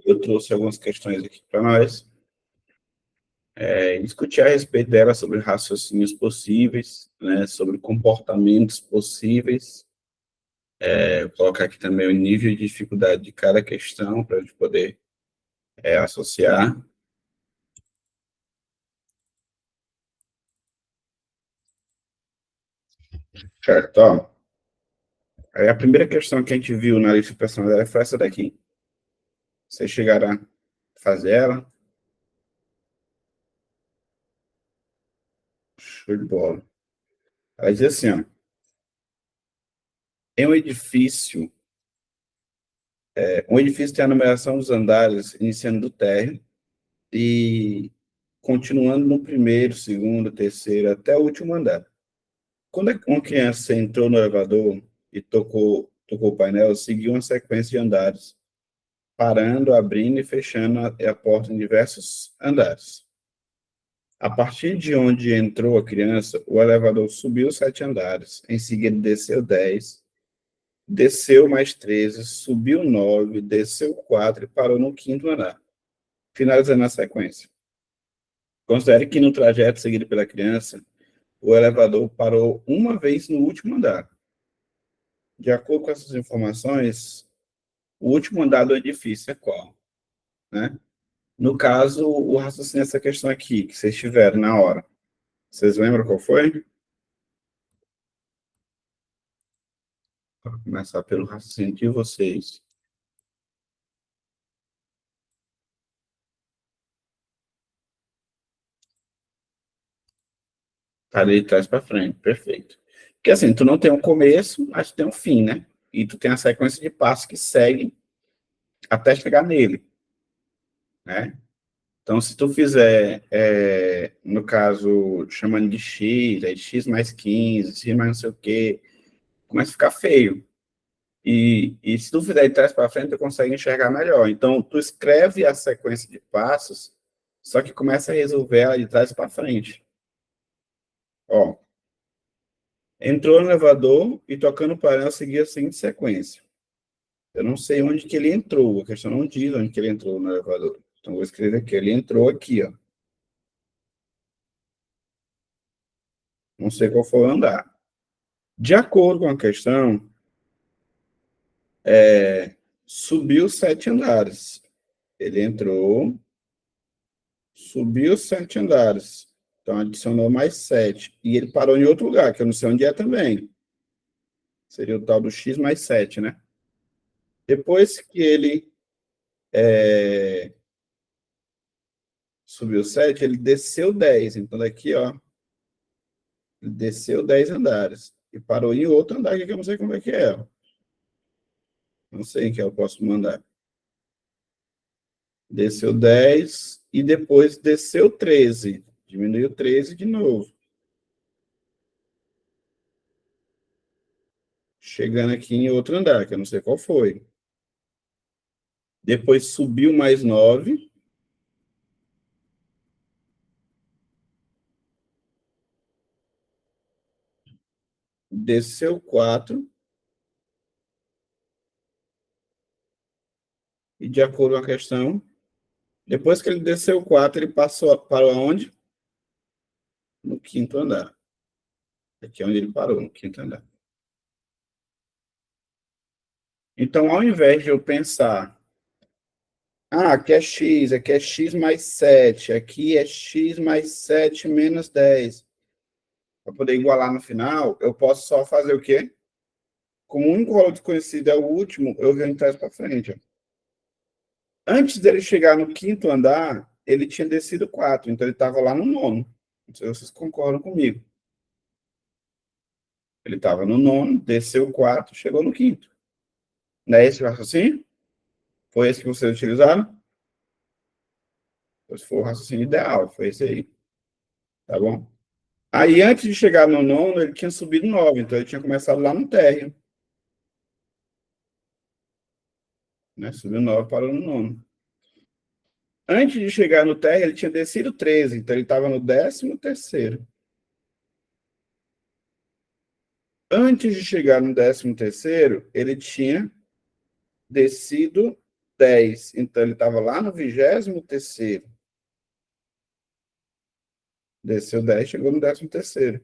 Eu trouxe algumas questões aqui para nós, discutir a respeito dela sobre raciocínios possíveis, né, sobre comportamentos possíveis, colocar aqui também o nível de dificuldade de cada questão para a gente poder associar. Certo, ó. Aí a primeira questão que a gente viu na lista personalizada foi essa daqui. Vocês chegaram a fazer ela? Show de bola. Ela diz assim, ó, em um edifício tem a numeração dos andares iniciando do térreo e continuando no primeiro, segundo, terceiro, até o último andar. Quando uma criança entrou no elevador e tocou o painel, seguiu uma sequência de andares, parando, abrindo e fechando a porta em diversos andares. A partir de onde entrou a criança, o elevador subiu 7 andares, em seguida desceu 10, desceu mais 13, subiu 9, desceu 4 e parou no quinto andar, finalizando a sequência. Considere que no trajeto seguido pela criança, o elevador parou uma vez no último andar. De acordo com essas informações, o último andar do edifício é qual? Né? No caso, o raciocínio dessa questão aqui, que vocês tiveram na hora. Vocês lembram qual foi? Vou começar pelo raciocínio de vocês. Tá de trás para frente, perfeito. Porque assim, tu não tem um começo, mas tu tem um fim, né? E tu tem a sequência de passos que seguem até chegar nele, né? Então, se tu fizer, no caso, chamando de x, aí x mais 15, x mais não sei o quê, começa a ficar feio. E se tu fizer de trás para frente, tu consegue enxergar melhor. Então, tu escreve a sequência de passos, só que começa a resolver ela de trás para frente. Ó, entrou no elevador e tocando o painel, seguia a seguinte sequência. Eu não sei onde que ele entrou, a questão não diz onde que ele entrou no elevador. Então, vou escrever aqui. Ele entrou aqui, ó. Não sei qual foi o andar. De acordo com a questão, subiu 7 andares. Ele entrou, subiu 7 andares. Então, adicionou mais 7. E ele parou em outro lugar, que eu não sei onde é também. Seria o tal do x mais 7, né? Depois que ele subiu 7, ele desceu 10. Então, daqui, ó, ele desceu 10 andares. E parou em outro andar, que eu não sei como é que é. Ó. Não sei em que eu posso mandar. Desceu 10 e depois desceu 13. Diminuiu 13 de novo. Chegando aqui em outro andar, que eu não sei qual foi. Depois subiu mais 9. Desceu 4. E de acordo com a questão, depois que ele desceu 4, ele passou para onde? No quinto andar. Aqui é onde ele parou, no quinto andar. Então, ao invés de eu pensar, aqui é x mais 7, aqui é x mais 7 menos 10, para poder igualar no final, eu posso só fazer o quê? Como o único valor desconhecido é o último, eu venho de trás para frente. Ó. Antes dele chegar no quinto andar, ele tinha descido 4, então ele estava lá no nono. Não sei se vocês concordam comigo. Ele estava no nono, desceu 4, chegou no quinto. Não é esse o raciocínio? Foi esse que vocês utilizaram? Esse foi o raciocínio ideal, foi esse aí. Tá bom? Aí, antes de chegar no nono, ele tinha subido 9, então ele tinha começado lá no térreo. Né? Subiu 9, parou no nono. Antes de chegar no térreo, ele tinha descido 13, então ele estava no 13º. Antes de chegar no 13º, ele tinha descido 10, então ele estava lá no 23º. Desceu 10, chegou no 13º.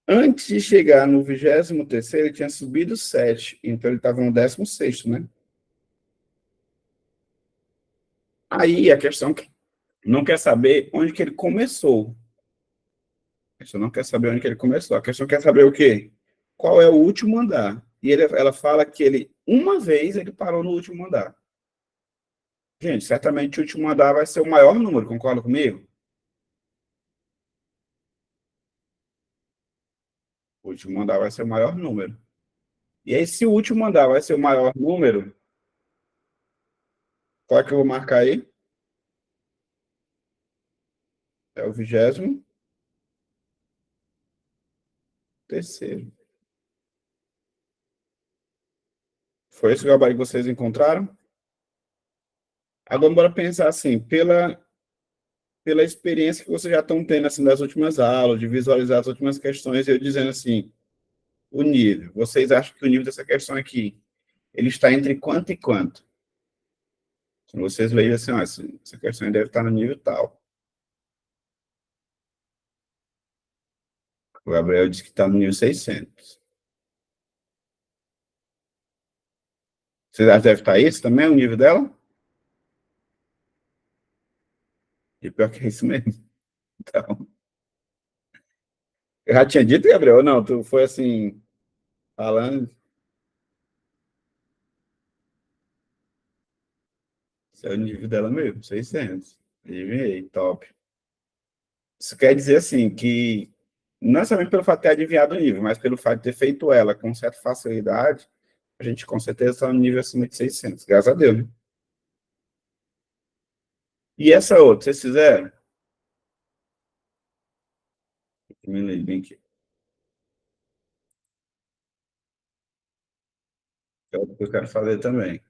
Antes de chegar no 23º, ele tinha subido 7, então ele estava no 16º, né? Aí a questão não quer saber onde que ele começou. A questão não quer saber onde que ele começou. A questão quer saber o quê? Qual é o último andar? E ela fala que uma vez, ele parou no último andar. Gente, certamente o último andar vai ser o maior número, concorda comigo? O último andar vai ser o maior número. E aí, se o último andar vai ser o maior número, qual é que eu vou marcar aí? É o 23º. Foi esse o gabarito que vocês encontraram? Agora, bora pensar assim, pela experiência que vocês já estão tendo assim, das últimas aulas, de visualizar as últimas questões, eu dizendo assim, o nível. Vocês acham que o nível dessa questão aqui, ele está entre quanto e quanto? Se vocês leem assim, ó, essa questão deve estar no nível tal. O Gabriel disse que está no nível 600. Vocês acham que deve estar isso também, o nível dela? E pior que é isso mesmo. Então, eu já tinha dito, Gabriel, ou não? Tu foi assim, falando, esse é o nível dela mesmo, 600. Adivinhei, top. Isso quer dizer, assim, que não somente pelo fato de ter adivinhado o nível, mas pelo fato de ter feito ela com certa facilidade, a gente com certeza está no nível acima de 600. Graças a Deus, né? E essa outra, vocês fizeram? Diminuir bem aqui. É o que eu quero fazer também.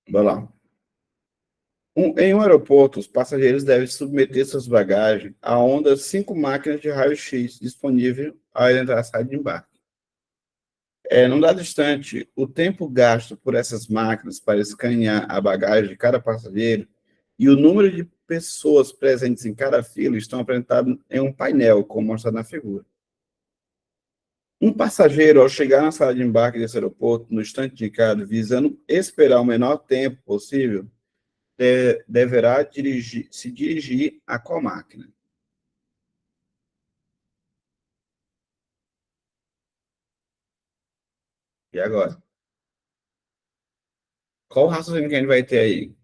Vamos lá. Em um aeroporto, os passageiros devem submeter suas bagagens a ondas 5 máquinas de raio-x disponível ao entrar e sair de embarque. Num dado instante, o tempo gasto por essas máquinas para escanear a bagagem de cada passageiro e o número de pessoas presentes em cada fila estão apresentados em um painel, como mostrado na figura. Um passageiro, ao chegar na sala de embarque desse aeroporto, no instante indicado, visando esperar o menor tempo possível, deverá se dirigir a qual máquina? E agora? Qual o raciocínio que a gente vai ter aí?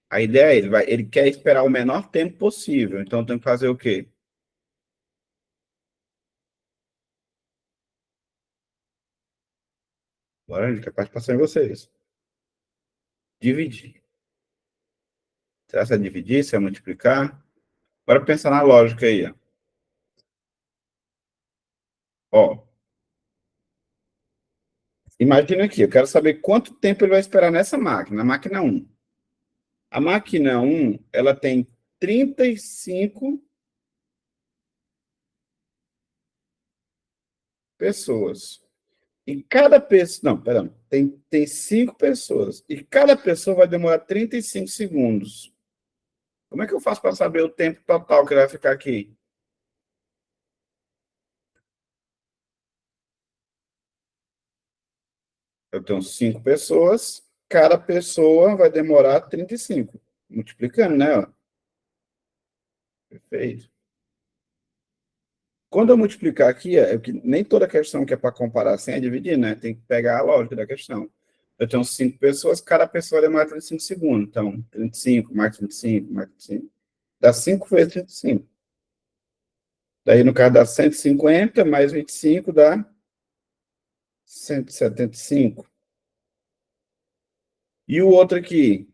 A ideia é, ele quer esperar o menor tempo possível, então tem que fazer o quê? Agora, ele quer participação em vocês. Dividir. Será que é dividir? Se é multiplicar? Bora pensar na lógica aí. Ó, imagina aqui, eu quero saber quanto tempo ele vai esperar nessa máquina, na máquina um. A máquina um, ela tem 35 pessoas. E cada pessoa. Não, pera. Tem 5 pessoas. E cada pessoa vai demorar 35 segundos. Como é que eu faço para saber o tempo total que vai ficar aqui? Eu tenho 5 pessoas, cada pessoa vai demorar 35. Multiplicando, né? Perfeito. Quando eu multiplicar aqui, que nem toda questão que é para comparar assim é dividir, né? Tem que pegar a lógica da questão. Eu tenho 5 pessoas, cada pessoa demora 35 segundos. Então, 35 mais 35 mais 35. Dá 5 vezes 35. Daí, no caso, dá 150 mais 25 dá 175. E o outro aqui,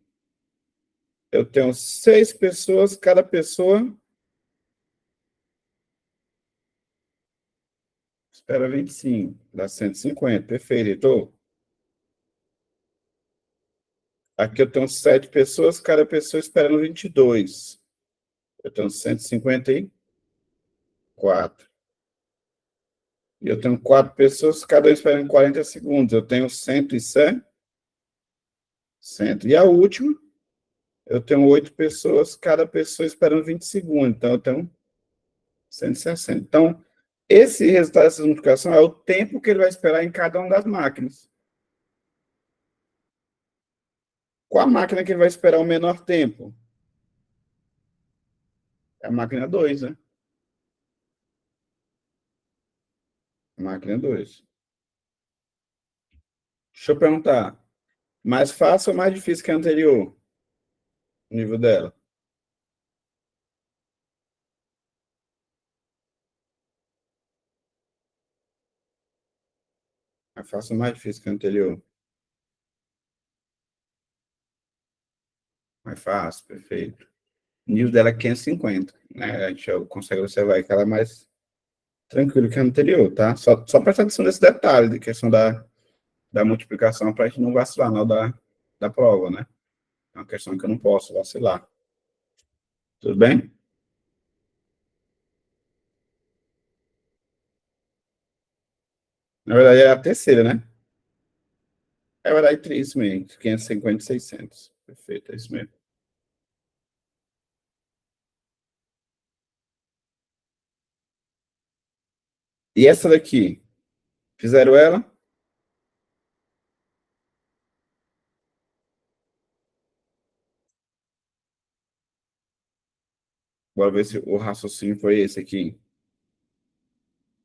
eu tenho 6 pessoas, cada pessoa espera 25, dá 150, perfeito, Heitor. Aqui eu tenho 7 pessoas, cada pessoa esperando 22. Eu tenho 154. E eu tenho 4 pessoas, cada um esperando 40 segundos. Eu tenho 160. E a última, eu tenho 8 pessoas, cada pessoa esperando 20 segundos. Então, eu tenho 160. Então, esse resultado dessa multiplicação é o tempo que ele vai esperar em cada uma das máquinas. Qual a máquina que ele vai esperar o menor tempo? É a máquina 2, né? A máquina 2. Deixa eu perguntar. Mais fácil ou mais difícil que a anterior? O nível dela? Mais fácil ou mais difícil que a anterior? Mais fácil, perfeito. O nível dela é 550, né? A gente já consegue observar que ela é mais tranquila que a anterior, tá? Só prestar atenção nesse detalhe, de questão da multiplicação, para a gente não vacilar na hora da prova, né? É uma questão que eu não posso vacilar. Tudo bem? Na verdade, é a terceira, né? É verdade, isso mesmo. 550 e 600. Perfeito, é isso mesmo. E essa daqui? Fizeram ela? Bora ver se o raciocínio foi esse aqui.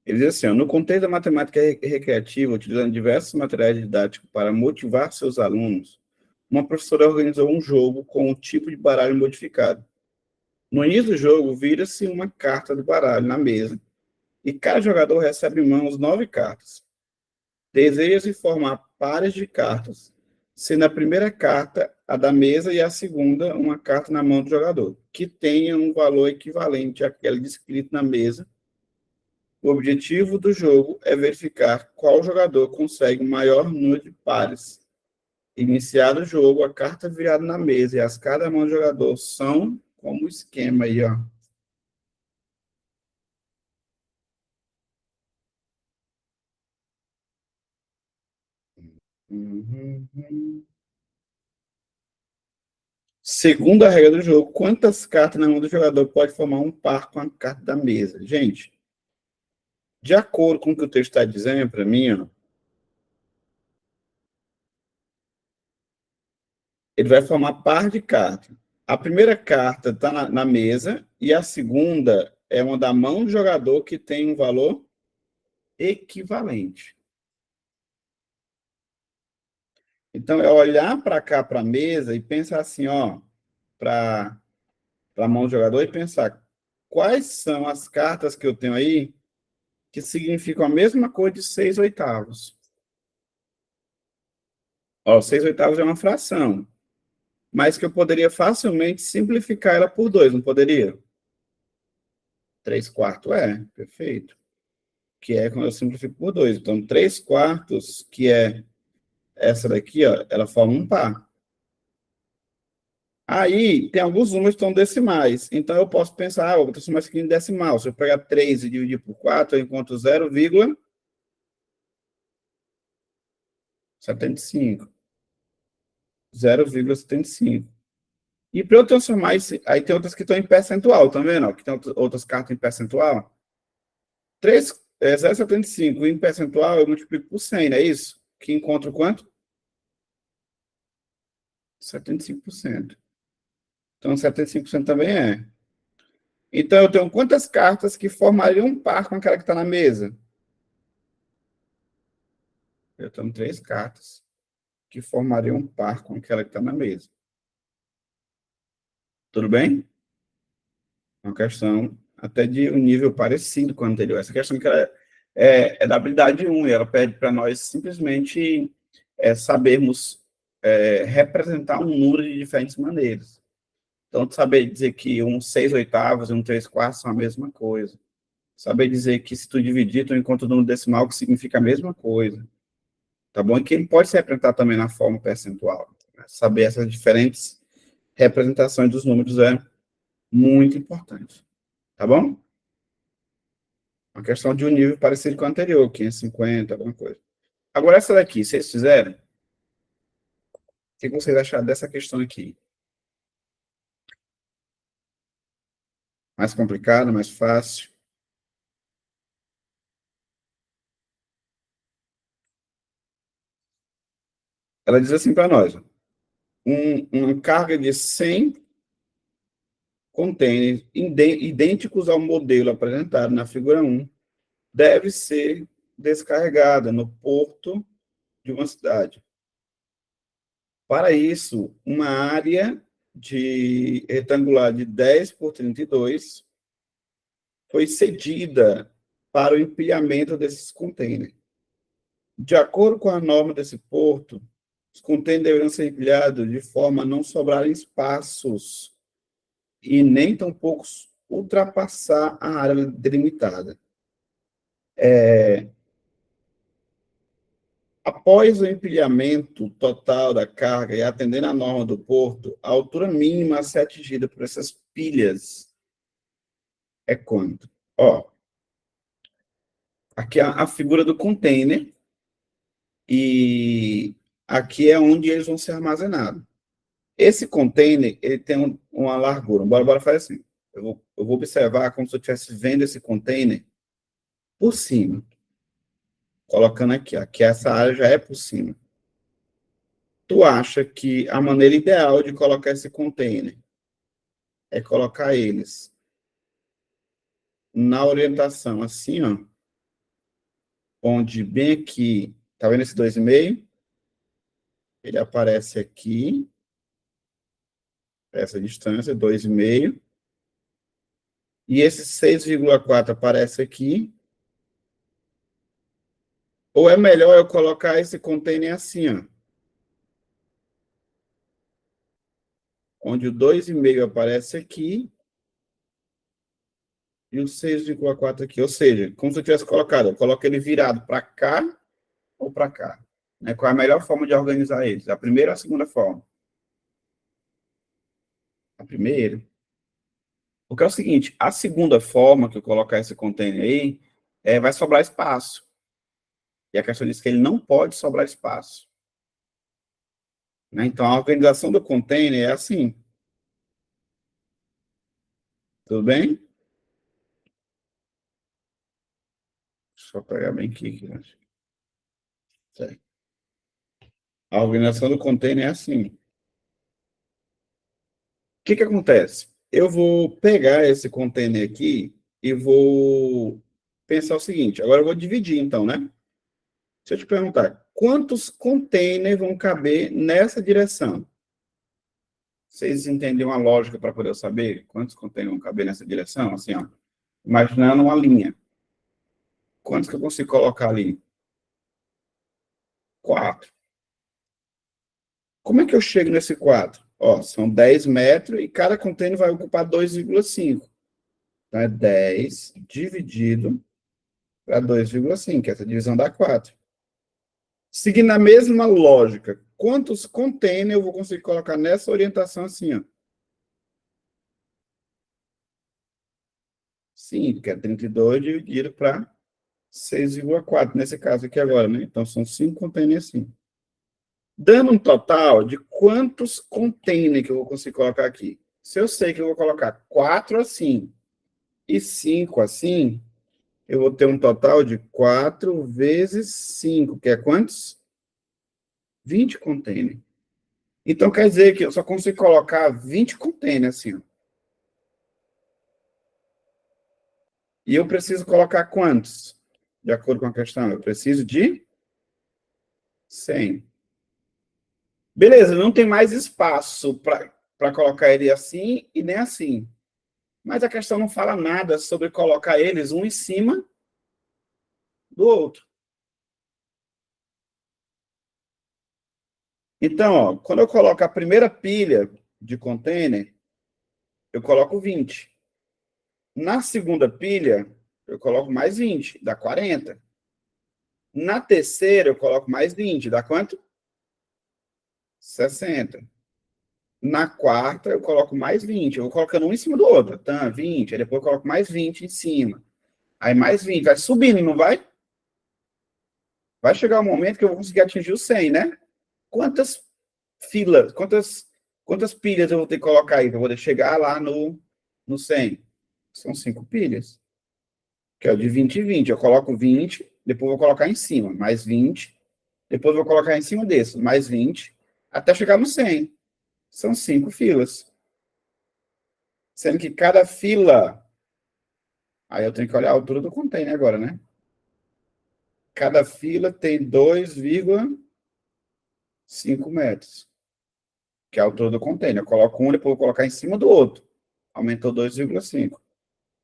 Ele diz assim, ó, no contexto da matemática recreativa, utilizando diversos materiais didáticos para motivar seus alunos, uma professora organizou um jogo com um tipo de baralho modificado. No início do jogo, vira-se uma carta do baralho na mesa e cada jogador recebe em mãos 9 cartas. Deseja-se formar pares de cartas, sendo a primeira carta a da mesa e a segunda uma carta na mão do jogador, que tenha um valor equivalente àquele descrito na mesa. O objetivo do jogo é verificar qual jogador consegue o maior número de pares. Iniciado o jogo, a carta virada na mesa e as cada mão do jogador são como o esquema aí, ó. Uhum. Segundo a regra do jogo, quantas cartas na mão do jogador pode formar um par com a carta da mesa? Gente, de acordo com o que o texto está dizendo para mim, ó, ele vai formar par de cartas. A primeira carta está na mesa e a segunda é uma da mão do jogador que tem um valor equivalente. Então, é olhar para cá, para a mesa, e pensar assim, ó, para a mão do jogador e pensar quais são as cartas que eu tenho aí que significam a mesma coisa de 6/8. Ó, 6/8 é uma fração, mas que eu poderia facilmente simplificar ela por 2, não poderia? 3/4 perfeito. Que é quando eu simplifico por 2. Então, 3/4, que é essa daqui, ó, ela forma um par. Aí, tem alguns números que estão decimais. Então, eu posso pensar, vou transformar isso aqui em decimal. Se eu pegar 3 e dividir por 4, eu encontro 0,75. 0,75. E para eu transformar isso, aí tem outras que estão em percentual, tá vendo? Que tem outras cartas em percentual. 0,75 em percentual eu multiplico por 100, não é isso? Que encontro quanto? 75%. Então, 75% também é. Então, eu tenho quantas cartas que formariam um par com aquela que está na mesa? Eu tenho 3 cartas que formariam um par com aquela que está na mesa. Tudo bem? Uma questão até de um nível parecido com a anterior. Essa questão que é da habilidade 1, e ela pede para nós simplesmente sabermos representar um número de diferentes maneiras. Então, saber dizer que um 6/8 e um 3/4 são a mesma coisa. Saber dizer que se tu dividir, tu encontra o número decimal que significa a mesma coisa. Tá bom? E que ele pode se representar também na forma percentual. Saber essas diferentes representações dos números é muito importante. Tá bom? Uma questão de um nível parecido com o anterior, 550, alguma coisa. Agora, essa daqui, vocês fizeram? O que vocês acharam dessa questão aqui? Mais complicado, mais fácil? Ela diz assim para nós: uma carga de 100 contêineres idênticos ao modelo apresentado na figura 1 deve ser descarregada no porto de uma cidade. Para isso, uma área retangular de 10 por 32 foi cedida para o empilhamento desses contêineres. De acordo com a norma desse porto, os contêineres deveriam ser empilhados de forma a não sobrarem espaços e nem tampouco ultrapassar a área delimitada. Após o empilhamento total da carga e atendendo à norma do porto, a altura mínima a ser atingida por essas pilhas é quanto? Ó, aqui é a figura do container e aqui é onde eles vão ser armazenados. Esse container, ele tem uma largura. Bora fazer assim. Eu vou observar como se eu estivesse vendo esse container por cima. Colocando aqui, ó, que essa área já é por cima. Tu acha que a maneira ideal de colocar esse container é colocar eles na orientação assim, ó, onde bem aqui, tá vendo esse 2,5? Ele aparece aqui, essa distância, 2,5. E esse 6,4 aparece aqui. Ou é melhor eu colocar esse container assim, ó, onde o 2,5 aparece aqui e o 6,4 aqui. Ou seja, como se eu tivesse colocado, eu coloco ele virado para cá ou para cá. Né? Qual é a melhor forma de organizar eles? A primeira ou a segunda forma? A primeira. Porque é o seguinte, a segunda forma que eu colocar esse container aí, vai sobrar espaço. E a questão diz que ele não pode sobrar espaço. Né? Então, a organização do container é assim. Tudo bem? Deixa eu pegar bem aqui. Certo. A organização do container é assim. O que acontece? Eu vou pegar esse container aqui e vou pensar o seguinte. Agora eu vou dividir, então, né? Deixa eu te perguntar. Quantos containers vão caber nessa direção? Vocês entendem uma lógica para poder saber quantos containers vão caber nessa direção? Assim, ó, imaginando uma linha. Quantos que eu consigo colocar ali? 4. Como é que eu chego nesse 4? Ó, são 10 metros e cada container vai ocupar 2,5. Então, é 10 dividido para 2,5. Essa divisão dá 4. Seguindo a mesma lógica, quantos containers eu vou conseguir colocar nessa orientação assim, ó? 5, que é 32 dividido para 6,4, nesse caso aqui agora, né? Então, são 5 containers assim. Dando um total de quantos containers que eu vou conseguir colocar aqui. Se eu sei que eu vou colocar 4 assim e 5 assim, eu vou ter um total de 4 vezes 5, que é quantos? 20 containers. Então, quer dizer que eu só consigo colocar 20 containers assim. Ó. E eu preciso colocar quantos? De acordo com a questão, eu preciso de 100. Beleza, não tem mais espaço para colocar ele assim e nem assim. Mas a questão não fala nada sobre colocar eles um em cima do outro. Então, ó, quando eu coloco a primeira pilha de container, eu coloco 20. Na segunda pilha, eu coloco mais 20, dá 40. Na terceira, eu coloco mais 20, dá quanto? 60. Na quarta, eu coloco mais 20. Eu vou colocando um em cima do outro. Tá, 20. Aí depois eu coloco mais 20 em cima. Aí mais 20. Vai subindo, não vai? Vai chegar um momento que eu vou conseguir atingir o 100, né? Quantas filas, quantas pilhas eu vou ter que colocar aí para poder chegar lá no 100? São 5 pilhas. Que é o de 20 e 20. Eu coloco 20, depois vou colocar em cima, mais 20. Depois vou colocar em cima desse, mais 20, até chegar no 100. São 5 filas. Sendo que cada fila. Aí eu tenho que olhar a altura do container agora, né? Cada fila tem 2,5 metros, que é a altura do container. Eu coloco um, depois vou colocar em cima do outro. Aumentou 2,5.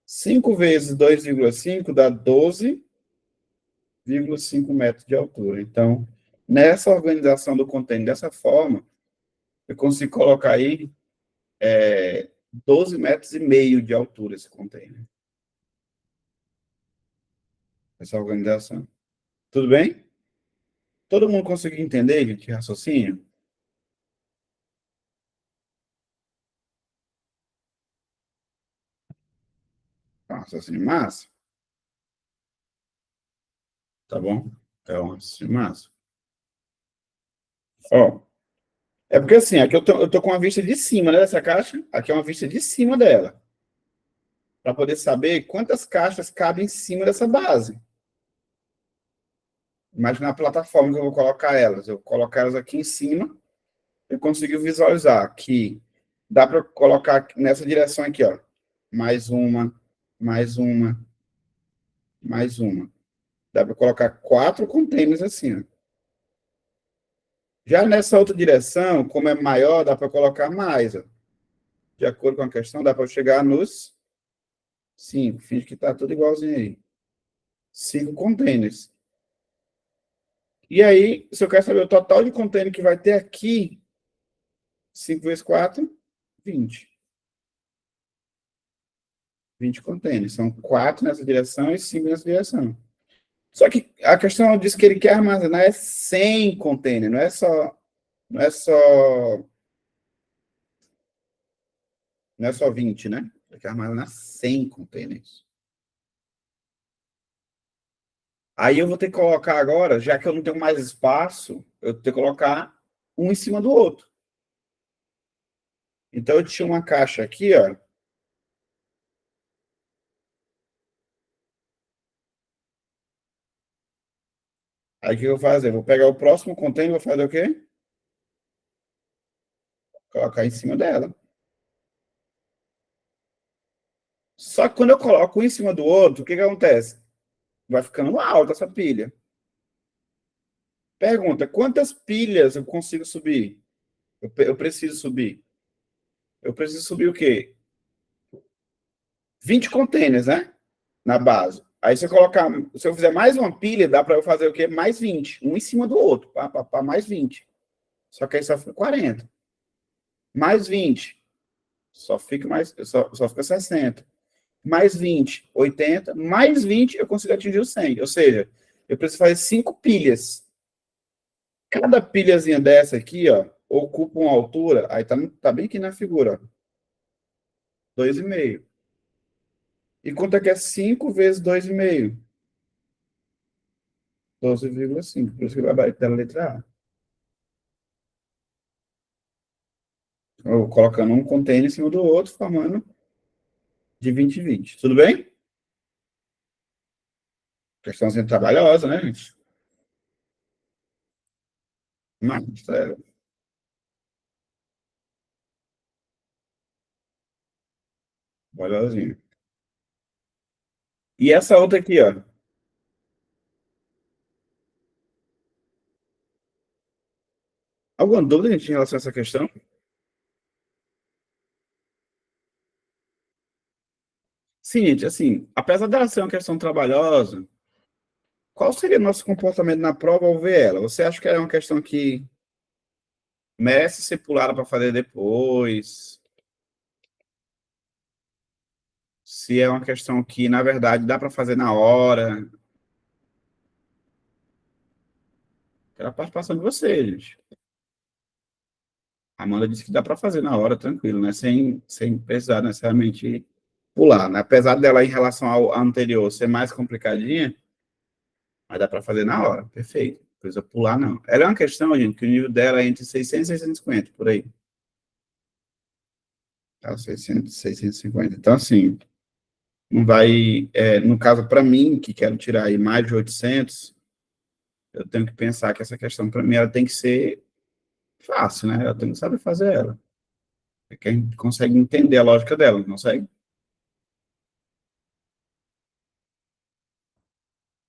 5 vezes 2,5 dá 12,5 metros de altura. Então, nessa organização do container, dessa forma, eu consigo colocar aí 12 metros e meio de altura esse container. Essa organização. Tudo bem? Todo mundo conseguiu entender, gente, raciocínio? Raciocínio massa? Tá bom? É um raciocínio massa. Ó, é porque assim, aqui eu tô com a vista de cima, né, dessa caixa. Aqui é uma vista de cima dela. Para poder saber quantas caixas cabem em cima dessa base. Imagina a plataforma que eu vou colocar elas. Eu vou colocar elas aqui em cima. Eu consigo visualizar que dá para colocar nessa direção aqui, ó. Mais uma, mais uma, mais uma. Dá para colocar 4 containers assim, ó. Já nessa outra direção, como é maior, dá para colocar mais, ó. De acordo com a questão, dá para chegar nos 5. Finge que está tudo igualzinho aí. 5 containers. E aí, se eu quero saber o total de container que vai ter aqui, 5 vezes 4, 20. 20 containers. São 4 nessa direção e 5 nessa direção. Só que a questão diz que ele quer armazenar é 100 containers, não é só 20, né? Ele quer armazenar 100 containers. Aí eu vou ter que colocar agora, já que eu não tenho mais espaço, eu vou ter que colocar um em cima do outro. Então eu tinha uma caixa aqui, ó. Aí o que eu vou fazer? Eu vou pegar o próximo container e vou fazer o quê? Colocar em cima dela. Só que quando eu coloco um em cima do outro, o que que acontece? Vai ficando alta essa pilha. Pergunta, quantas pilhas eu consigo subir? Eu preciso subir. Eu preciso subir o quê? 20 containers, né? Na base. Aí se eu colocar, se eu fizer mais uma pilha, dá para eu fazer o quê? Mais 20, um em cima do outro, para mais 20. Só que aí só fica 40. Mais 20, só fica 60. Mais 20, 80. Mais 20, eu consigo atingir o 100. Ou seja, eu preciso fazer 5 pilhas. Cada pilhazinha dessa aqui, ó, ocupa uma altura, aí tá bem aqui na figura, ó, 2,5. E quanto é que é 5 vezes 2,5? 12,5. Por isso que o gabarito da letra A. Eu vou colocando um container em cima do outro, formando de 20 em 20. Tudo bem? Questãozinha trabalhosa, né, gente? Mas, trabalhosinho. E essa outra aqui, ó. Alguma dúvida, gente, em relação a essa questão? Sim, gente, assim, apesar dela ser uma questão trabalhosa, qual seria o nosso comportamento na prova ao ver ela? Você acha que ela é uma questão que merece ser pulada para fazer depois? Se é uma questão que, na verdade, dá para fazer na hora. Era a participação de vocês, gente. A Amanda disse que dá para fazer na hora, tranquilo, né? Sem precisar necessariamente pular, né? Apesar dela, em relação ao anterior, ser mais complicadinha, mas dá para fazer na hora, perfeito. Precisa pular, não. Ela é uma questão, gente, que o nível dela é entre 600 e 650, por aí. Tá, 600, 650. Então, assim, não vai... no caso, para mim, que quero tirar aí mais de 800, eu tenho que pensar que essa questão, para mim, ela tem que ser fácil, né? Eu tenho que saber fazer ela. É que a gente consegue entender a lógica dela, não consegue?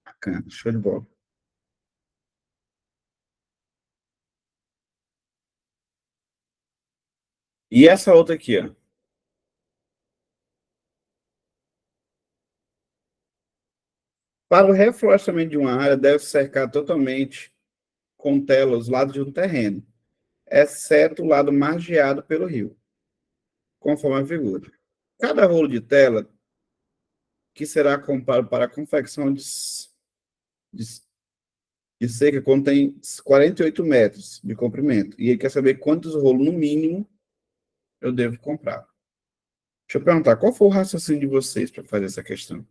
Bacana, show de bola. E essa outra aqui, ó. Para o reflorestamento de uma área, deve cercar totalmente com tela os lados de um terreno, exceto o lado margeado pelo rio, conforme a figura. Cada rolo de tela, que será comprado para a confecção de, de cerca, contém 48 metros de comprimento. E ele quer saber quantos rolos, no mínimo, eu devo comprar. Deixa eu perguntar, qual foi o raciocínio de vocês para fazer essa questão?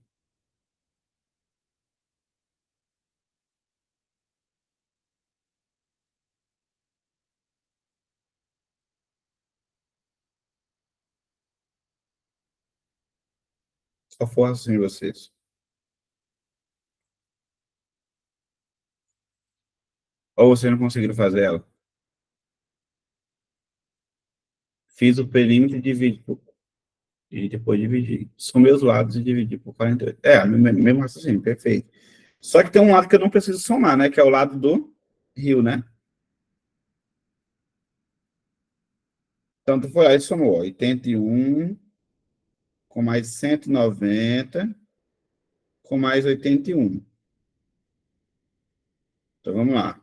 Qual foi o raciocínio de vocês? Ou vocês não conseguiram fazer ela? Fiz o perímetro e depois dividi. Somei os lados e dividi por 48. Mesmo raciocínio, perfeito. Só que tem um lado que eu não preciso somar, né? Que é o lado do rio, né? Então, tu foi lá e somou 81 com mais 190 com mais 81. Então, vamos lá.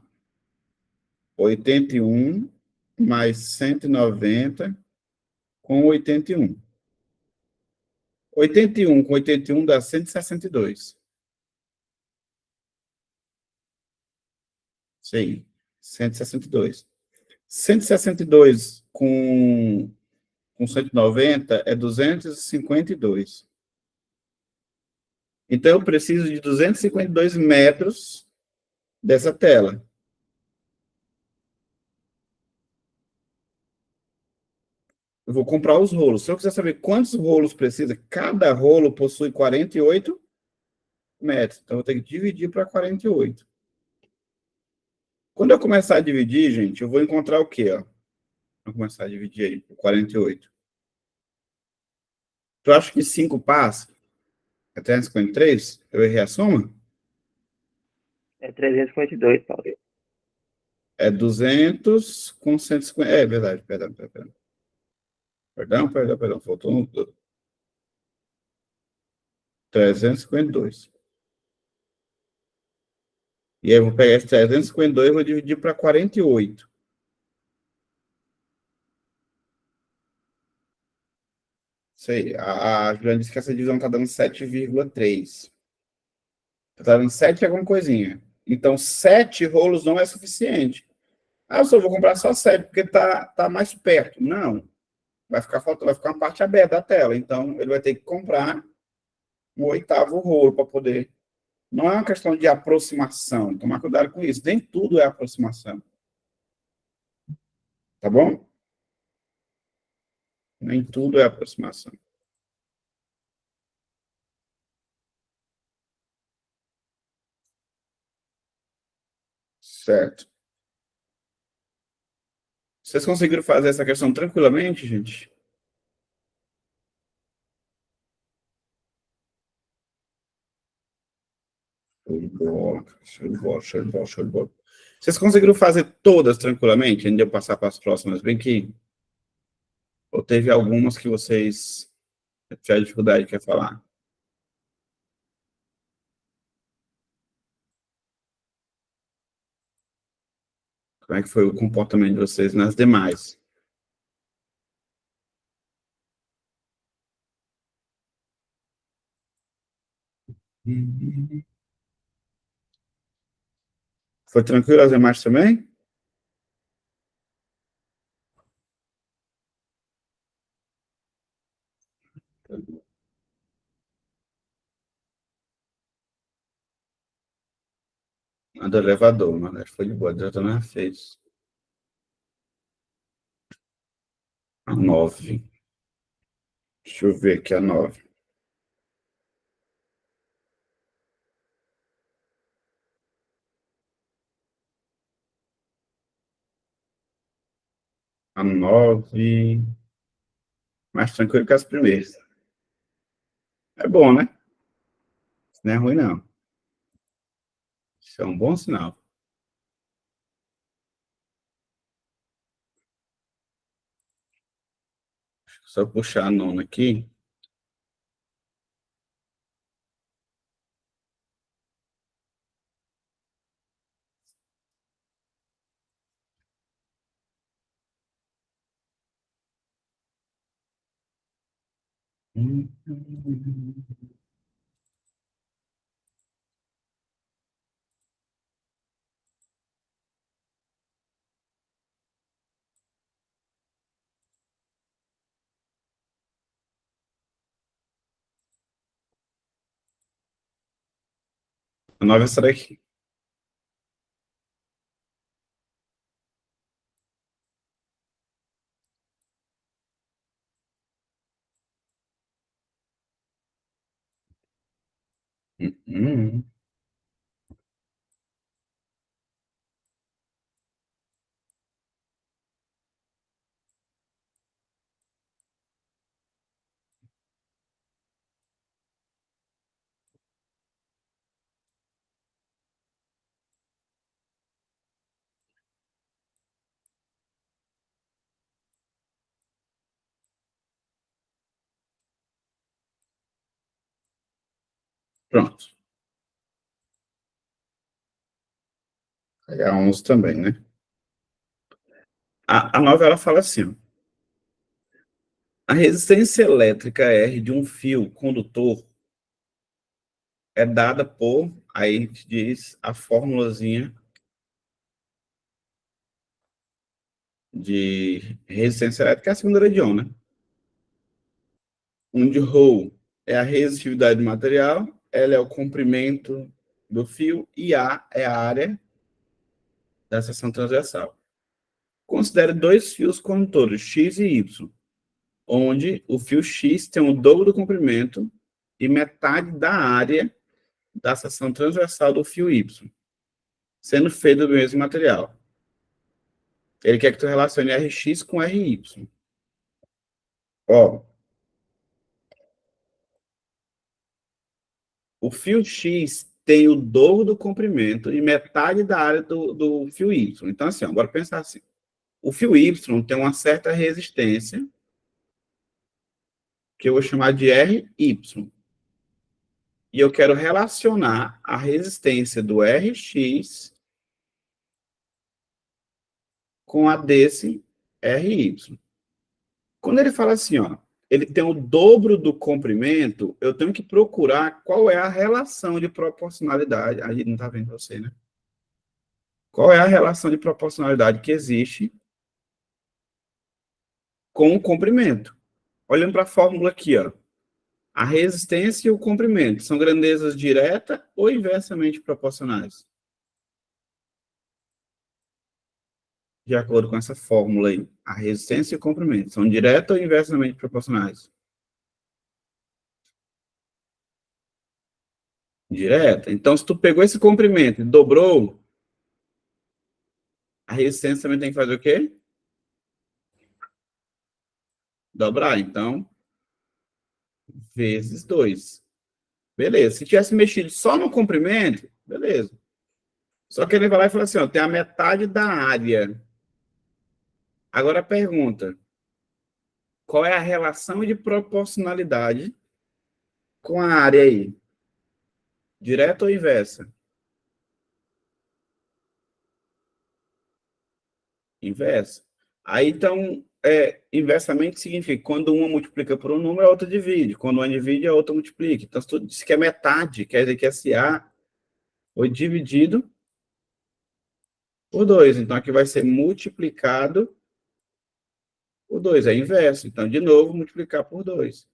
81 mais 190 com 81. 81 com 81 dá 162. Sim, 162. 162 com 190 é 252. Então, eu preciso de 252 metros dessa tela. Eu vou comprar os rolos. Se eu quiser saber quantos rolos precisa, cada rolo possui 48 metros. Então, eu vou ter que dividir para 48. Quando eu começar a dividir, gente, eu vou encontrar o quê? Ó? Vou começar a dividir aí por 48. Tu acha que 5 passa? É 353? Eu errei a soma? É 352, Paulo. É 200 com 150. É verdade, perdão. Perdão. Faltou um 352. E aí eu vou pegar esse 352 e vou dividir para 48. Sei, a Juliana disse que essa divisão está dando 7,3. Está dando 7 alguma coisinha. Então, 7 rolos não é suficiente. Ah, eu só vou comprar só 7 porque tá mais perto. Não. Vai ficar faltando, vai ficar uma parte aberta da tela. Então, ele vai ter que comprar um oitavo rolo para poder. Não é uma questão de aproximação. Tomar cuidado com isso. Nem tudo é aproximação. Tá bom? Nem tudo é aproximação. Certo. Vocês conseguiram fazer essa questão tranquilamente, gente? Show de bola, show de bola, show de bola, show de bola. Vocês conseguiram fazer todas tranquilamente, antes de eu passar para as próximas? Bem que ou teve algumas que vocês tiveram dificuldade de quer falar? Como é que foi o comportamento de vocês nas demais? Foi tranquilo as imagens também? A do elevador, mano. Foi de boa, já também fez. A 9. Deixa eu ver aqui a 9. A 9. Mais tranquilo que as primeiras. É bom, né? Isso não é ruim, não. Isso é um bom sinal. Só puxar a nona aqui. A 9 é essa daqui. Hum. Pronto. Aí a 11 também, né? A 9 ela fala assim, ó. A resistência elétrica R de um fio condutor é dada por, aí a gente diz a formulazinha de resistência elétrica, é a segunda de Ohm, né? Onde ρ é a resistividade do material, L é o comprimento do fio e A é a área da seção transversal. Considere dois fios condutores, X e Y, onde o fio X tem o dobro do comprimento e metade da área da seção transversal do fio Y, sendo feito do mesmo material. Ele quer que tu relacione Rx com Ry. Ó, o fio X tem o dobro do comprimento e metade da área do fio Y. Então, assim, ó, bora pensar assim. O fio Y tem uma certa resistência, que eu vou chamar de Ry. E eu quero relacionar a resistência do Rx com a desse Ry. Quando ele fala assim, ó, ele tem o dobro do comprimento, eu tenho que procurar qual é a relação de proporcionalidade. A gente não está vendo você, né? Qual é a relação de proporcionalidade que existe com o comprimento? Olhando para a fórmula aqui, ó, a resistência e o comprimento são grandezas direta ou inversamente proporcionais? De acordo com essa fórmula aí, a resistência e o comprimento são direta ou inversamente proporcionais? Direta. Então, se tu pegou esse comprimento e dobrou, a resistência também tem que fazer o quê? Dobrar. Então, vezes 2. Beleza. Se tivesse mexido só no comprimento, beleza. Só que ele vai lá e fala assim, ó, tem a metade da área. Agora a pergunta, qual é a relação de proporcionalidade com a área aí? Direta ou inversa? Inversa. Aí, então, inversamente significa que quando uma multiplica por um número, a outra divide. Quando uma divide, a outra multiplica. Então, se tu diz que é metade, quer dizer que esse A foi dividido por 2. Então, aqui vai ser multiplicado por 2. É inverso. Então, de novo, multiplicar por 2.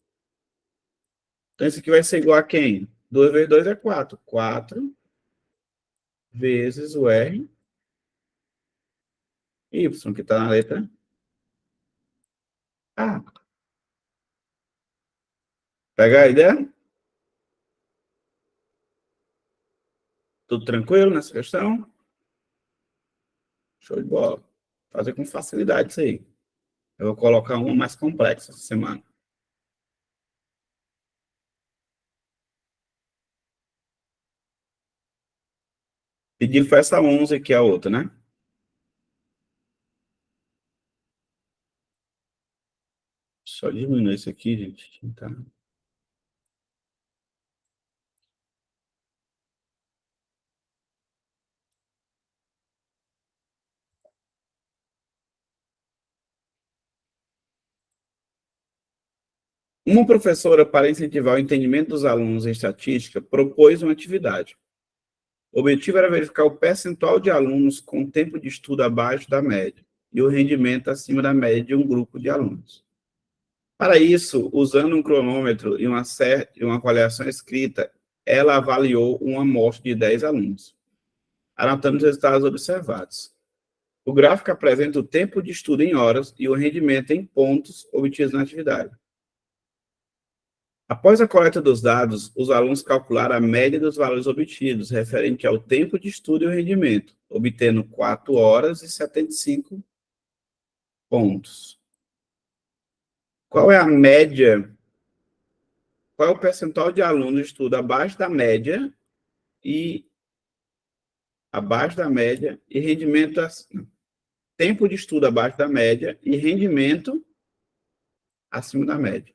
Então, isso aqui vai ser igual a quem? 2 vezes 2 é 4. 4 vezes o R, Y, que está na letra A. Pega a ideia? Tudo tranquilo nessa questão? Show de bola. Fazer com facilidade isso aí. Eu vou colocar uma mais complexa essa semana. Pedido foi essa 11 aqui, a outra, né? Só diminuir isso aqui, gente. Tá. Uma professora, para incentivar o entendimento dos alunos em estatística, propôs uma atividade. O objetivo era verificar o percentual de alunos com tempo de estudo abaixo da média e o rendimento acima da média de um grupo de alunos. Para isso, usando um cronômetro e uma avaliação escrita, ela avaliou uma amostra de 10 alunos, anotando os resultados observados. O gráfico apresenta o tempo de estudo em horas e o rendimento em pontos obtidos na atividade. Após a coleta dos dados, os alunos calcularam a média dos valores obtidos, referente ao tempo de estudo e o rendimento, obtendo 4 horas e 75 pontos. Qual é a média? Qual é o percentual de alunos de estudo abaixo da média e rendimento tempo de estudo abaixo da média e rendimento acima da média?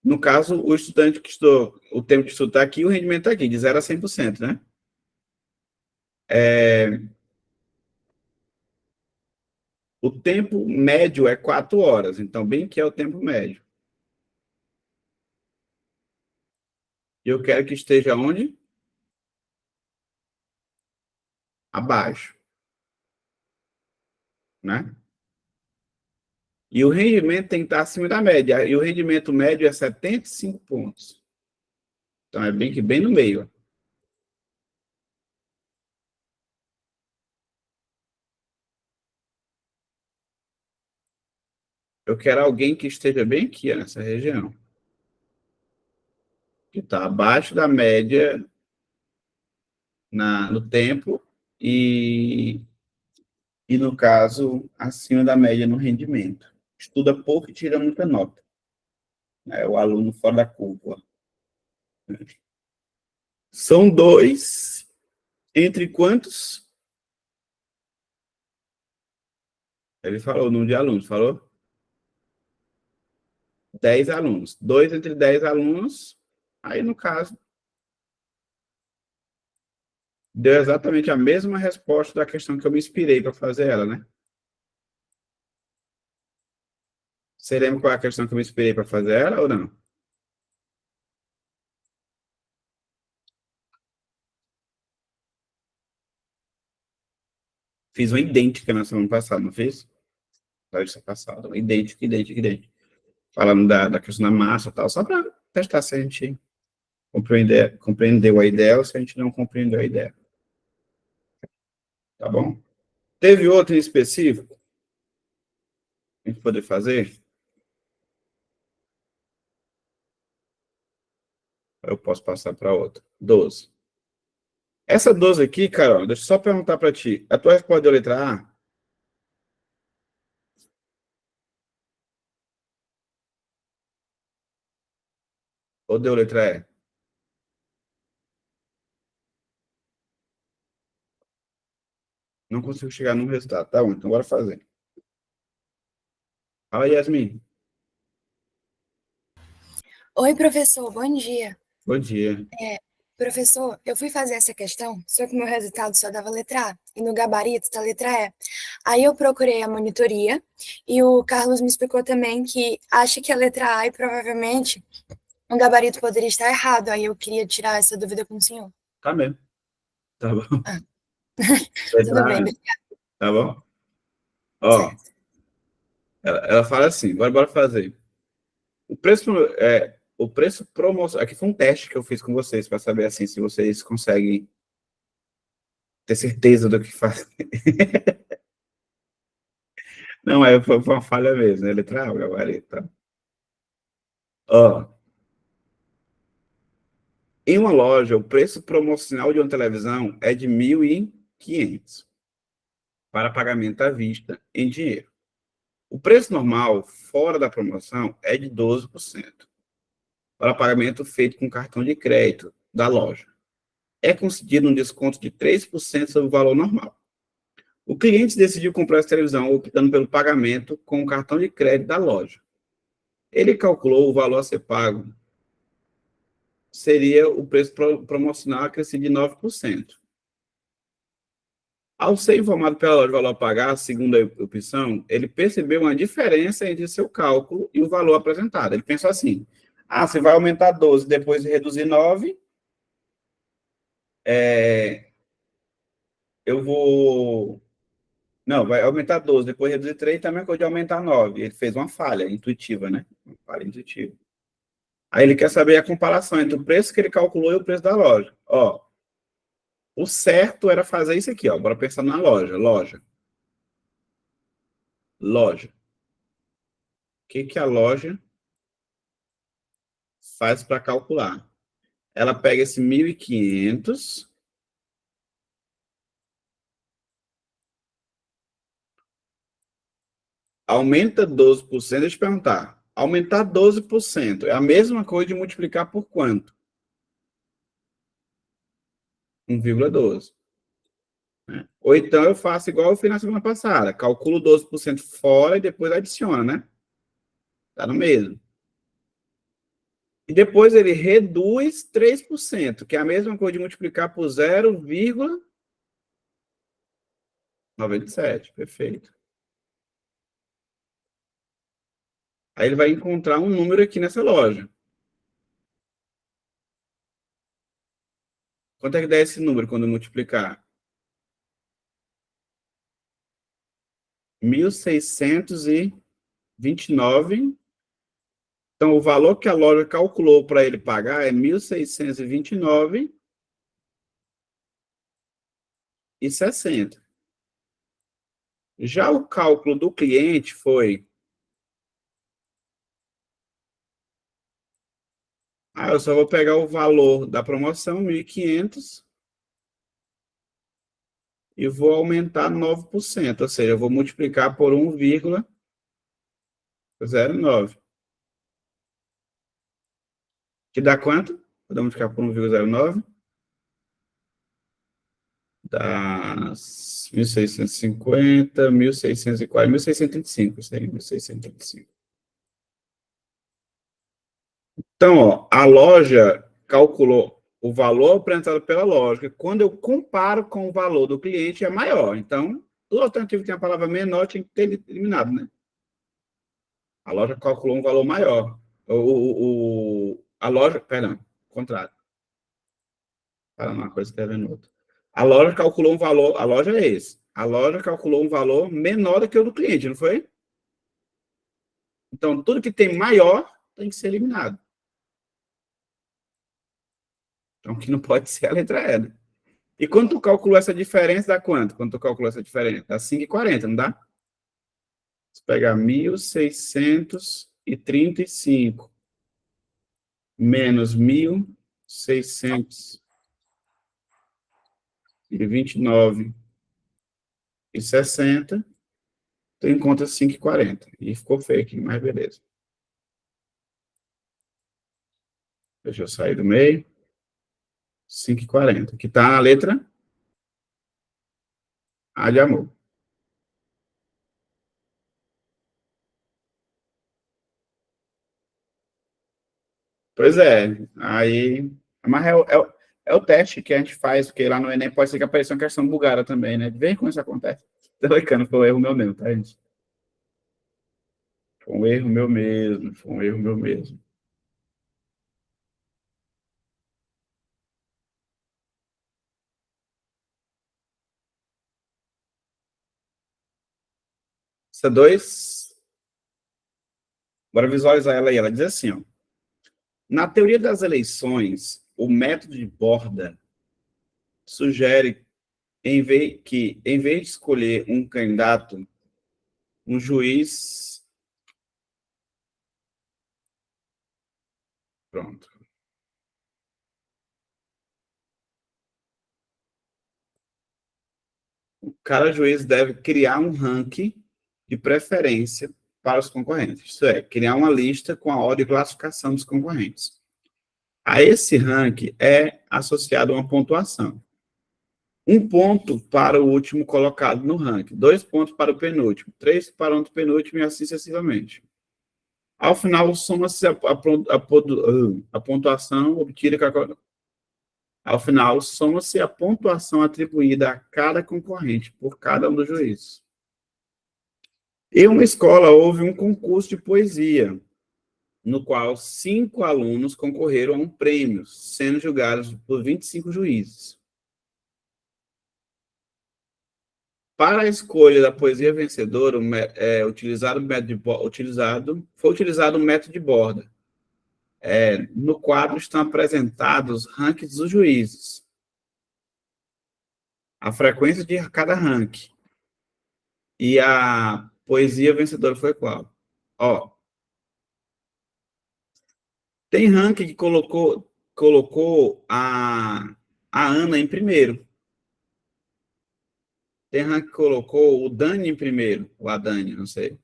No caso, o estudante que estudou, o tempo de estudo está aqui, o rendimento está aqui, de 0 a 100%, né? O tempo médio é 4 horas, então, bem que é o tempo médio. E eu quero que esteja onde? Abaixo, né? E o rendimento tem que estar acima da média. E o rendimento médio é 75 pontos. Então, é bem que bem no meio. Eu quero alguém que esteja bem aqui, nessa região. Que está abaixo da média no tempo e, no caso, acima da média no rendimento. Estuda pouco e tira muita nota. É o aluno fora da curva. São 2 entre quantos? Ele falou o número de alunos, falou? 10 alunos. 2 entre 10 alunos. Aí, no caso, deu exatamente a mesma resposta da questão que eu me inspirei para fazer ela, né? Você lembra qual é a questão que eu me inspirei para fazer ela ou não? Fiz uma idêntica na semana passada, não fiz? Na semana passada, uma idêntica, idêntica, idêntica. Falando da questão da massa e tal, só para testar se a gente compreendeu a ideia ou se a gente não compreendeu a ideia. Tá bom? Teve outro em específico a gente poder fazer? Eu posso passar para outra. 12. Essa 12 aqui, Carol, deixa eu só perguntar para ti. A tua resposta deu letra A? Ou deu letra E? Não consigo chegar num resultado. Tá bom, então bora fazer. Fala, Yasmin. Oi, professor, bom dia. Bom dia. Professor, eu fui fazer essa questão, só que o meu resultado só dava letra A, e no gabarito tá letra E. Aí eu procurei a monitoria, e o Carlos me explicou também que acha que é letra A e provavelmente o gabarito poderia estar errado. Aí eu queria tirar essa dúvida com o senhor. Tá mesmo. Tá bom. Ah, tudo Letra bem, A, obrigada. tá bom? Ó, Certo. ela fala assim, bora fazer. O preço promocional. Aqui foi um teste que eu fiz com vocês para saber assim se vocês conseguem ter certeza do que faz. Não, foi uma falha mesmo, né? Letra A, o gabarito. Tá? Ó, em uma loja, o preço promocional de uma televisão é de 1.500 para pagamento à vista em dinheiro. O preço normal, fora da promoção, é de 12% para pagamento feito com cartão de crédito da loja. É concedido um desconto de 3% sobre o valor normal. O cliente decidiu comprar essa televisão optando pelo pagamento com o cartão de crédito da loja. Ele calculou o valor a ser pago, seria o preço promocional acrescido de 9%. Ao ser informado pela loja o valor a pagar, segundo a opção, ele percebeu uma diferença entre seu cálculo e o valor apresentado. Ele pensou assim: se vai aumentar 12, depois reduzir 9, eu vou. Não, vai aumentar 12, depois reduzir 3, também é coisa de aumentar 9. Ele fez uma falha intuitiva, né? Uma falha intuitiva. Aí ele quer saber a comparação entre o preço que ele calculou e o preço da loja. Ó, o certo era fazer isso aqui, ó. Bora pensar na loja. Loja. O que a loja faz para calcular? Ela pega esse 1.500, aumenta 12%. Deixa eu te perguntar. Aumentar 12% é a mesma coisa de multiplicar por quanto? 1,12. Né? Ou então eu faço igual eu fiz na semana passada. Calculo 12% fora e depois adiciona, né? Tá no mesmo. E depois ele reduz 3%, que é a mesma coisa de multiplicar por 0,97. Perfeito. Aí ele vai encontrar um número aqui nessa loja. Quanto é que dá esse número quando multiplicar? 1.629. Então, o valor que a loja calculou para ele pagar é 1.629,60. Já o cálculo do cliente foi: eu só vou pegar o valor da promoção, 1.500, e vou aumentar 9%, ou seja, eu vou multiplicar por 1,09. Que dá quanto? Vou multiplicar por 1,09. Dá 1.650, 1.640, 1.635. Isso aí, 1.635. Então, ó, a loja calculou o valor apresentado pela loja. Quando eu comparo com o valor do cliente, é maior. Então, toda alternativa que tem a palavra menor tinha que ter eliminado, né? A loja calculou um valor maior. A loja, perdão, contrário. Para uma coisa que está vendo outra. A loja calculou um valor, a loja é esse. A loja calculou um valor menor do que o do cliente, não foi? Então, tudo que tem maior tem que ser eliminado. Então, o que não pode ser a letra E, né? E quando tu calculou essa diferença, dá quanto? Quando tu calculou essa diferença? Dá 5,40, não dá? Se pegar 1.635 menos 1.629,60, tu encontra 5,40. E ficou feio aqui, mas beleza. Deixa eu sair do meio. 5,40. Que tá na letra A de amor. Pois é. Aí. Mas É o teste que a gente faz, porque lá no Enem pode ser que apareça uma questão bugada também, né? Vem como isso acontece. Tô brincando, foi um erro meu mesmo, tá, gente? Foi um erro meu mesmo, foi um erro meu mesmo. Essa 2, bora visualizar ela aí. Ela diz assim, ó. Na teoria das eleições, o método de Borda sugere em vez de escolher um candidato, um juiz. Pronto. Cada juiz deve criar um ranking de preferência para os concorrentes. Isso é, criar uma lista com a ordem de classificação dos concorrentes. A esse ranking é associado uma pontuação. 1 ponto para o último colocado no ranking, 2 pontos para o penúltimo, 3 para o antepenúltimo e assim sucessivamente. Ao final, soma-se a pontuação obtida. Ao final, soma-se a pontuação atribuída a cada concorrente por cada um dos juízes. Em uma escola, houve um concurso de poesia, no qual 5 alunos concorreram a um prêmio, sendo julgados por 25 juízes. Para a escolha da poesia vencedora, foi utilizado o método de Borda. No quadro estão apresentados os rankings dos juízes, a frequência de cada ranking e a poesia vencedora foi qual? Ó, tem ranking que colocou a Ana em primeiro. Tem ranking que colocou o Dani em primeiro, ou a Dani, não sei.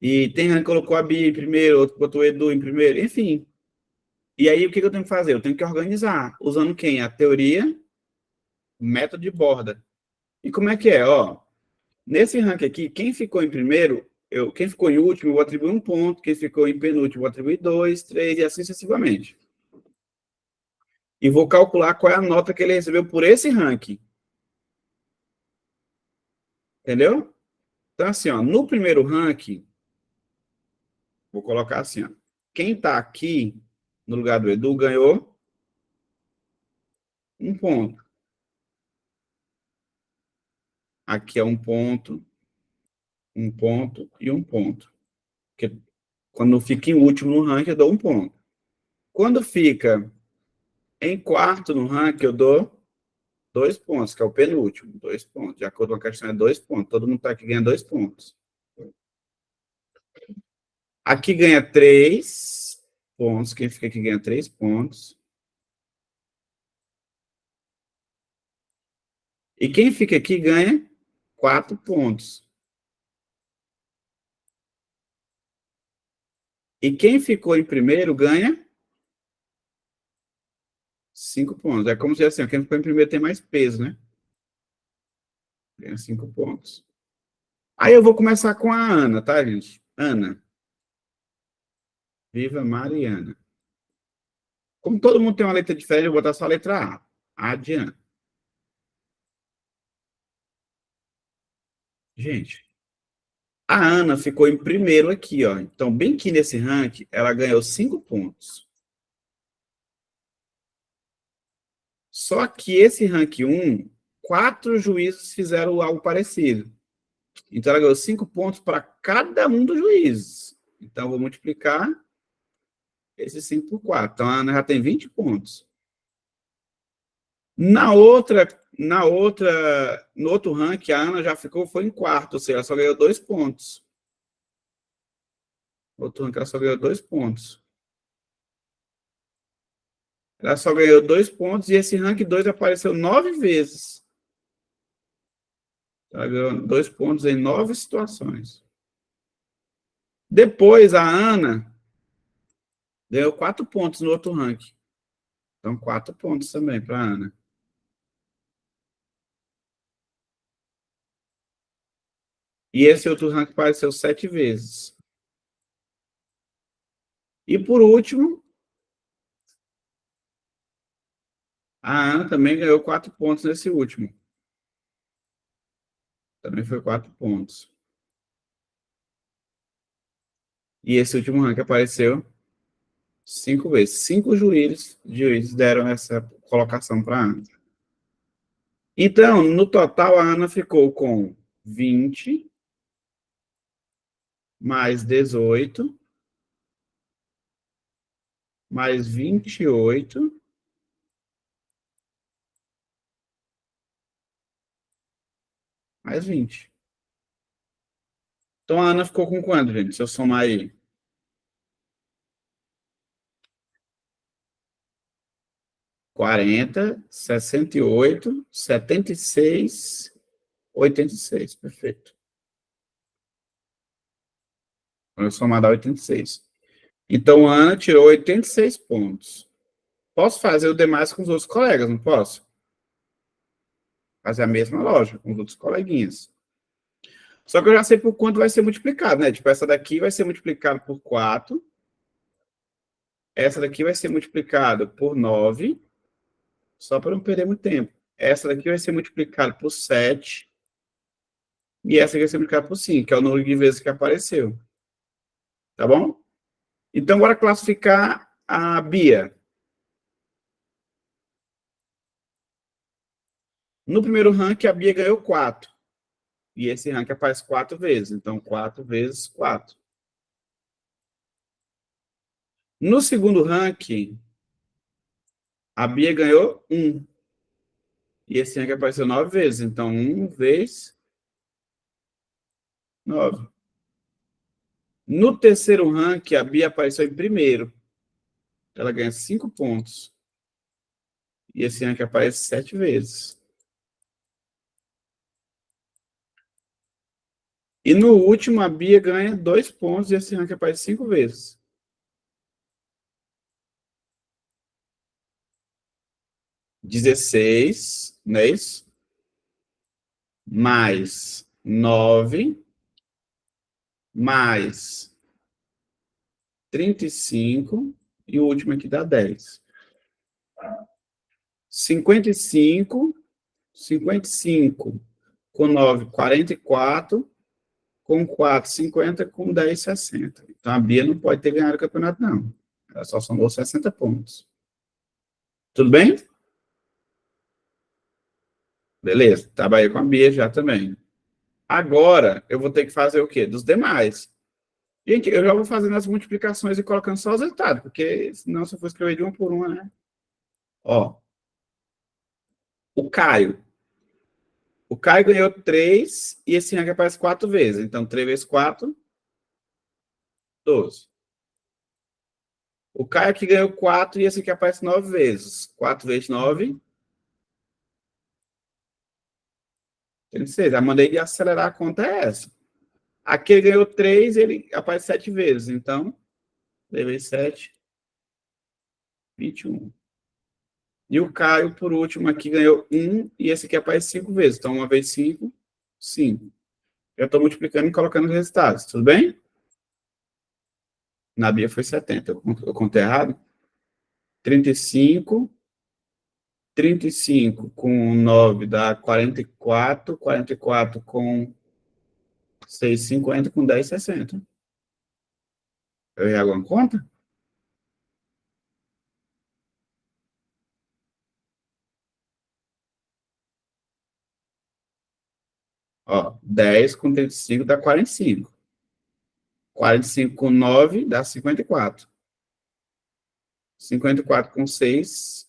E tem ranking que colocou a Bia em primeiro, outro botou o Edu em primeiro, enfim. E aí, o que eu tenho que fazer? Eu tenho que organizar, usando quem? A teoria, o método de Borda. E como é que é? Ó, nesse ranking aqui, quem ficou em primeiro, quem ficou em último, eu vou atribuir 1 ponto, quem ficou em penúltimo, eu vou atribuir 2, 3, e assim sucessivamente. E vou calcular qual é a nota que ele recebeu por esse ranking. Entendeu? Então, assim, ó, no primeiro ranking, vou colocar assim, ó, quem está aqui no lugar do Edu ganhou 1 ponto. Aqui é 1 ponto, 1 ponto e 1 ponto. Porque quando fica em último no ranking, eu dou 1 ponto. Quando fica em quarto no ranking, eu dou 2 pontos, que é o penúltimo. 2 pontos. De acordo com a questão, é 2 pontos. Todo mundo está aqui ganha 2 pontos. Aqui ganha 3 pontos. Quem fica aqui ganha 3 pontos. E quem fica aqui ganha 4 pontos. E quem ficou em primeiro ganha 5 pontos. É como se assim, quem ficou em primeiro tem mais peso, né? Ganha 5 pontos. Aí eu vou começar com a Ana, tá, gente? Ana. Viva Mariana. Como todo mundo tem uma letra diferente, eu vou botar só a letra A. A de Ana. Gente, a Ana ficou em primeiro aqui, ó. Então, bem aqui nesse ranking, ela ganhou 5 pontos. Só que esse ranking 1, 4 juízes fizeram algo parecido. Então, ela ganhou 5 pontos para cada um dos juízes. Então, eu vou multiplicar esse 5 por 4. Então, a Ana já tem 20 pontos. No outro ranking, a Ana já foi em quarto, ou seja, ela só ganhou 2 pontos. No outro ranking, ela só ganhou 2 pontos. Ela só ganhou 2 pontos e esse ranking 2 apareceu 9 vezes. Ela ganhou 2 pontos em 9 situações. Depois, a Ana ganhou 4 pontos no outro ranking. Então, 4 pontos também para a Ana. E esse outro ranking apareceu 7 vezes. E, por último, A Ana também ganhou 4 pontos nesse último. Também foi 4 pontos. E esse último ranking apareceu 5 vezes. 5 juízes deram essa colocação para a Ana. Então, no total, a Ana ficou com 20, mais 18, mais 28, mais 20. Então, a Ana ficou com quanto, gente? Se eu somar aí. 40, 68, 76, 86. Perfeito. Vou somar dá 86. Então, a Ana tirou 86 pontos. Posso fazer o demais com os outros colegas, não posso? Fazer a mesma lógica com os outros coleguinhas. Só que eu já sei por quanto vai ser multiplicado, né? Tipo, essa daqui vai ser multiplicada por 4. Essa daqui vai ser multiplicada por 9. Só para não perder muito tempo. Essa daqui vai ser multiplicada por 7. E essa aqui vai ser multiplicada por 5, que é o número de vezes que apareceu. Tá bom? Então, bora classificar a Bia. No primeiro ranking, a Bia ganhou 4. E esse ranking aparece 4 vezes. Então, 4 vezes 4. No segundo ranking, a Bia ganhou 1. E esse ranking apareceu 9 vezes. Então, 1 vezes 9. No terceiro ranking, a Bia apareceu em primeiro. Ela ganha 5 pontos. E esse ranking aparece 7 vezes. E no último, a Bia ganha 2 pontos e esse ranking aparece 5 vezes. $16, não é isso? Mais 9, mais 35, e o último aqui dá 10. 55 com 9, 44, com 4, 50, com 10, 60. Então, a Bia não pode ter ganhado o campeonato, não. Ela só somou 60 pontos. Tudo bem? Beleza. Trabalhei com a Bia já também. Agora, eu vou ter que fazer o quê? Dos demais. Gente, eu já vou fazendo as multiplicações e colocando só os resultados, porque senão se eu for escrever de uma por uma, né? Ó. O Caio. O Caio ganhou 3 e esse ranking aparece 4 vezes. Então, 3 vezes 4, 12. O Caio aqui ganhou 4 e esse aqui aparece 9 vezes. 4 vezes 9, 36. A maneira de acelerar a conta é essa. Aqui ele ganhou 3, ele aparece 7 vezes. Então, 3 vezes 7, 21. E o Caio, por último, aqui ganhou 1 e esse aqui aparece 5 vezes. Então, 1 vezes 5, 5. Eu estou multiplicando e colocando os resultados. Tudo bem? Na Bia foi 70. Eu contei errado? 35. 35 com 9 dá 44. 44 com 6, 50. Com 10, 60. Eu errei alguma conta? Ó, 10 com 35 dá 45. 45 com 9 dá 54. 54 com 6...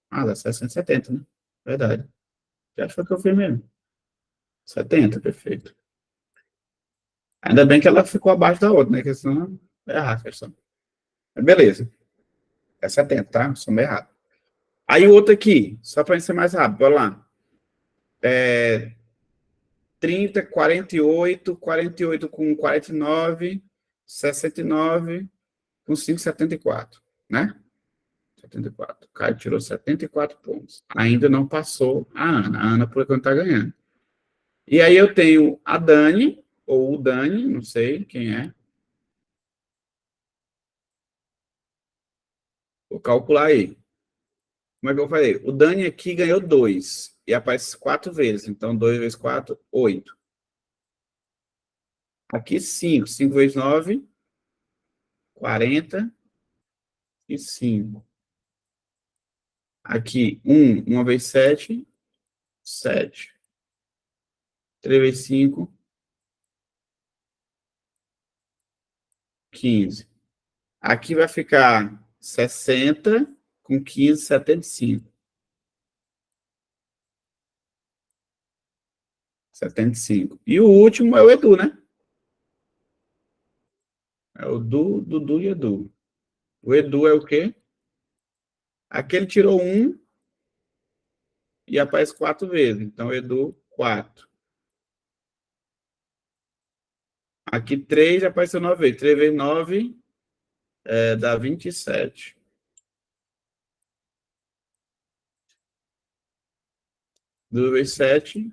Ah, dá 670, né? Verdade. Já foi que eu fiz mesmo. 70, perfeito. Ainda bem que ela ficou abaixo da outra, né? Porque senão é errar a questão. Mas beleza. É 70, tá? Somei errado. Aí o outro aqui, só para ser mais rápido, bora lá. 30, 48, 48 com 49, 69 com 5, 74, né? 74. O Caio tirou 74 pontos. Ainda não passou a Ana. A Ana, por enquanto, está ganhando. E aí eu tenho a Dani, ou o Dani, não sei quem é. Vou calcular aí. Como é que eu falei? O Dani aqui ganhou 2. E aparece 4 vezes. Então, 2 vezes 4, 8. Aqui, 5. 5 vezes 9, 45. Aqui, 1. 1 vezes 7, 7. 3 vezes 5, 15. Aqui vai ficar 60 com 15, 75. 75. E o último é o Edu, né? É o Dudu e Edu. O Edu é o quê? Aqui ele tirou 1 e aparece 4 vezes. Então, Edu, 4. Aqui 3 apareceu 9 vezes. 3 vezes 9 dá 27. 2 vezes 7,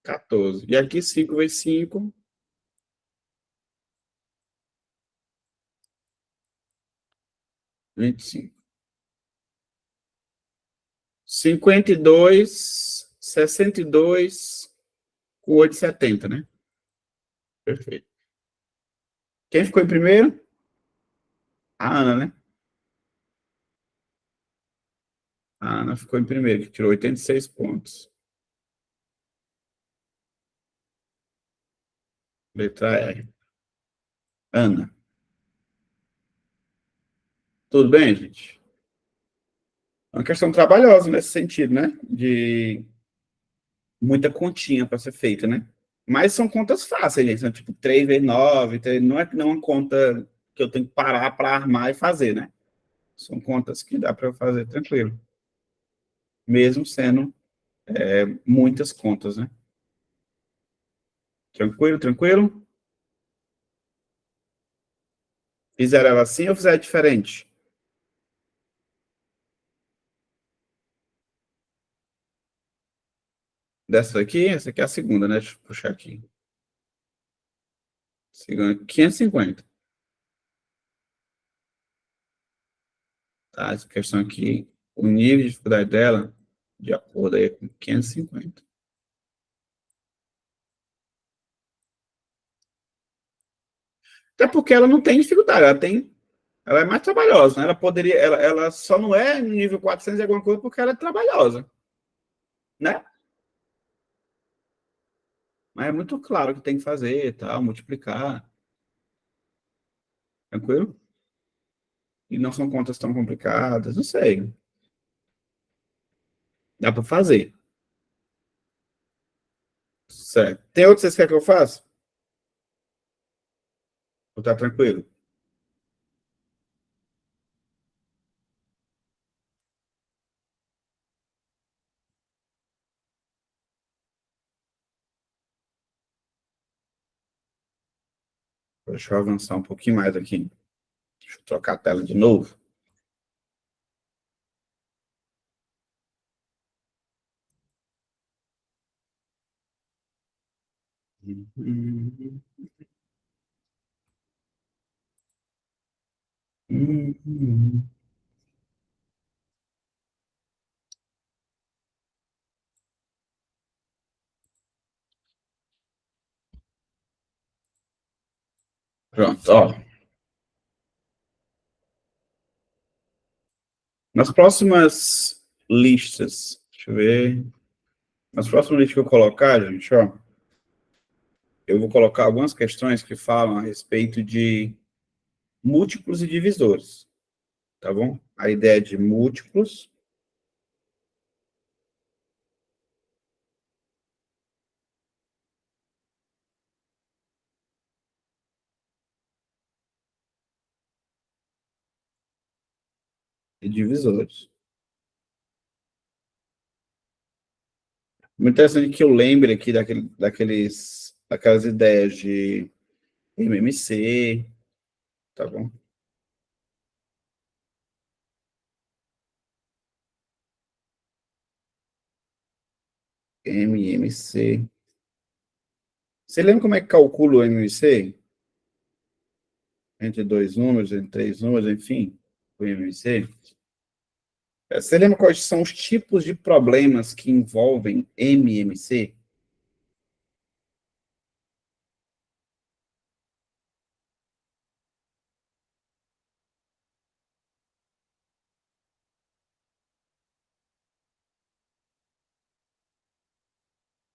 14. E aqui 5 vezes 5, 25. 52, 62 com 8,70, né? Perfeito. Quem ficou em primeiro? A Ana, né? A Ana ficou em primeiro, que tirou 86 pontos. Letra R. Ana. Tudo bem, gente? É uma questão trabalhosa nesse sentido, né? De muita continha para ser feita, né? Mas são contas fáceis, gente. São tipo 3 vezes 9. Não é uma conta que eu tenho que parar para armar e fazer, né? São contas que dá para fazer tranquilo. Mesmo sendo muitas contas, né? Tranquilo, tranquilo? Fizeram ela assim ou fizeram diferente? Dessa aqui, essa aqui é a segunda, né? Deixa eu puxar aqui. Segunda, 550. Tá, essa questão aqui, o nível de dificuldade dela, de acordo aí com 550. Até porque ela não tem dificuldade, ela é mais trabalhosa, né? Ela poderia, ela só não é nível 400 e alguma coisa porque ela é trabalhosa, né? Mas é muito claro que tem que fazer, tal, multiplicar, tranquilo? E não são contas tão complicadas, não sei. Dá para fazer, certo? Tem outro que vocês querem que eu faça? Ou tá tranquilo? Deixa eu avançar um pouquinho mais aqui. Deixa eu trocar a tela de novo. Pronto, ó. Nas próximas listas, deixa eu ver. Nas próximas listas que eu colocar, gente, ó, eu vou colocar algumas questões que falam a respeito de múltiplos e divisores, tá bom? A ideia de múltiplos e divisores. Muito interessante que eu lembre aqui daquelas ideias de MMC, tá bom? MMC. Você lembra como é que calcula o MMC? Entre dois números, entre três números, enfim. o MMC, você lembra quais são os tipos de problemas que envolvem MMC?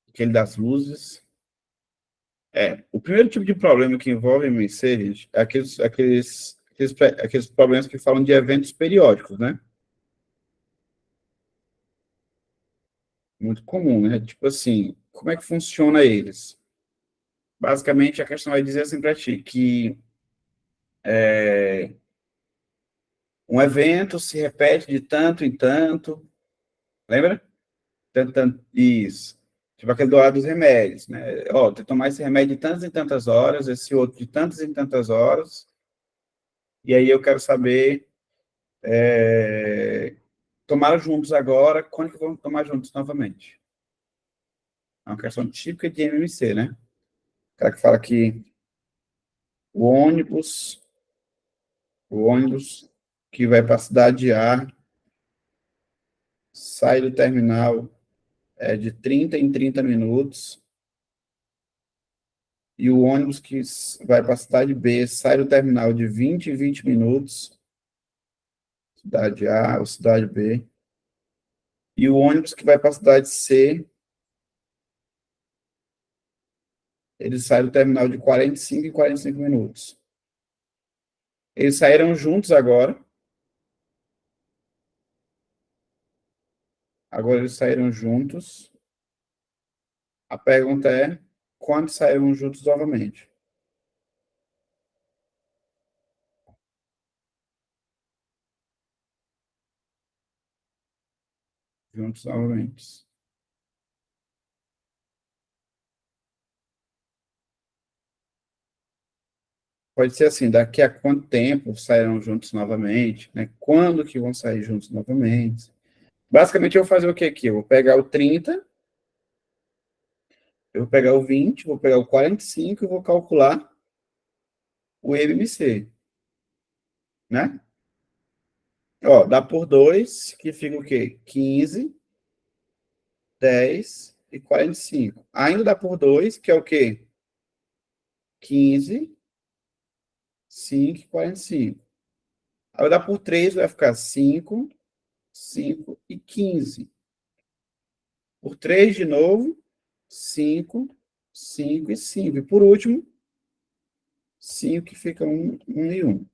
Aquele das luzes. O primeiro tipo de problema que envolve MMC, gente, é aqueles problemas que falam de eventos periódicos, né? Muito comum, né? Tipo assim, como é que funciona eles? Basicamente, a questão vai dizer assim para ti que um evento se repete de tanto em tanto, lembra? Tanto, tanto, isso. Tipo aquele do lado dos remédios, né? Ó, tem que tomar esse remédio de tantas em tantas horas, esse outro de tantas em tantas horas, e aí eu quero saber, tomaram juntos agora, quando que vão tomar juntos novamente? É uma questão típica de MMC, né? O cara que fala que o ônibus, o ônibus que vai para a cidade A, sai do terminal de 30 em 30 minutos, e o ônibus que vai para a cidade B sai do terminal de 20 em 20 minutos, cidade A ou cidade B, e o ônibus que vai para a cidade C, ele sai do terminal de 45 em 45 minutos. Eles saíram juntos agora eles saíram juntos. A pergunta é, quando saíram juntos novamente? Juntos novamente. Pode ser assim, daqui a quanto tempo sairão juntos novamente, né? Quando que vão sair juntos novamente? Basicamente, eu vou fazer o que aqui? Eu vou pegar o 30, eu vou pegar o 20, vou pegar o 45 e vou calcular o MMC, né? Ó, dá por 2, que fica o quê? 15, 10 e 45. Ainda dá por 2, que é o quê? 15, 5 e 45. Aí dá por 3, vai ficar 5, 5 e 15. Por 3 de novo, 5, 5 e 5. E por último, 5, que fica 1, 1 e 1.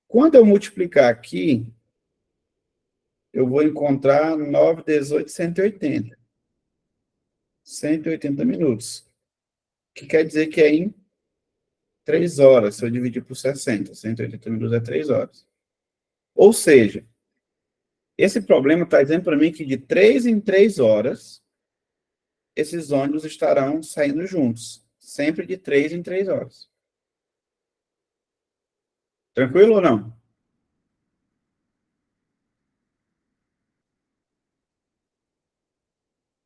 Quando eu multiplicar aqui, eu vou encontrar 9, 18, 180. 180 minutos. Que quer dizer que é em 3 horas, se eu dividir por 60. 180 minutos é 3 horas. Ou seja, esse problema está dizendo para mim que de 3 em 3 horas, esses ônibus estarão saindo juntos. Sempre de 3 em 3 horas. Tranquilo ou não?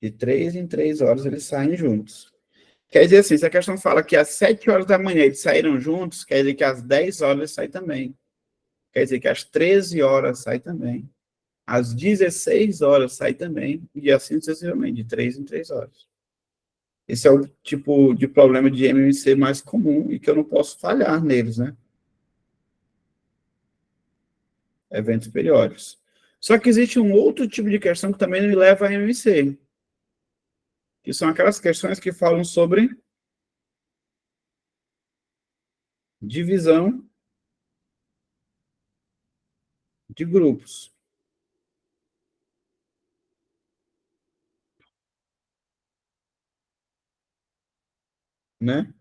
De 3 em 3 horas eles saem juntos. Quer dizer assim, se a questão fala que às 7 horas da manhã eles saíram juntos, quer dizer que às 10 horas eles saem também. Quer dizer que às 13 horas sai também. Às 16 horas sai também. E assim sucessivamente, de 3 em 3 horas. Esse é o tipo de problema de MMC mais comum e que eu não posso falhar neles, né? Eventos periódicos. Só que existe um outro tipo de questão que também me leva a MMC, que são aquelas questões que falam sobre divisão de grupos, né?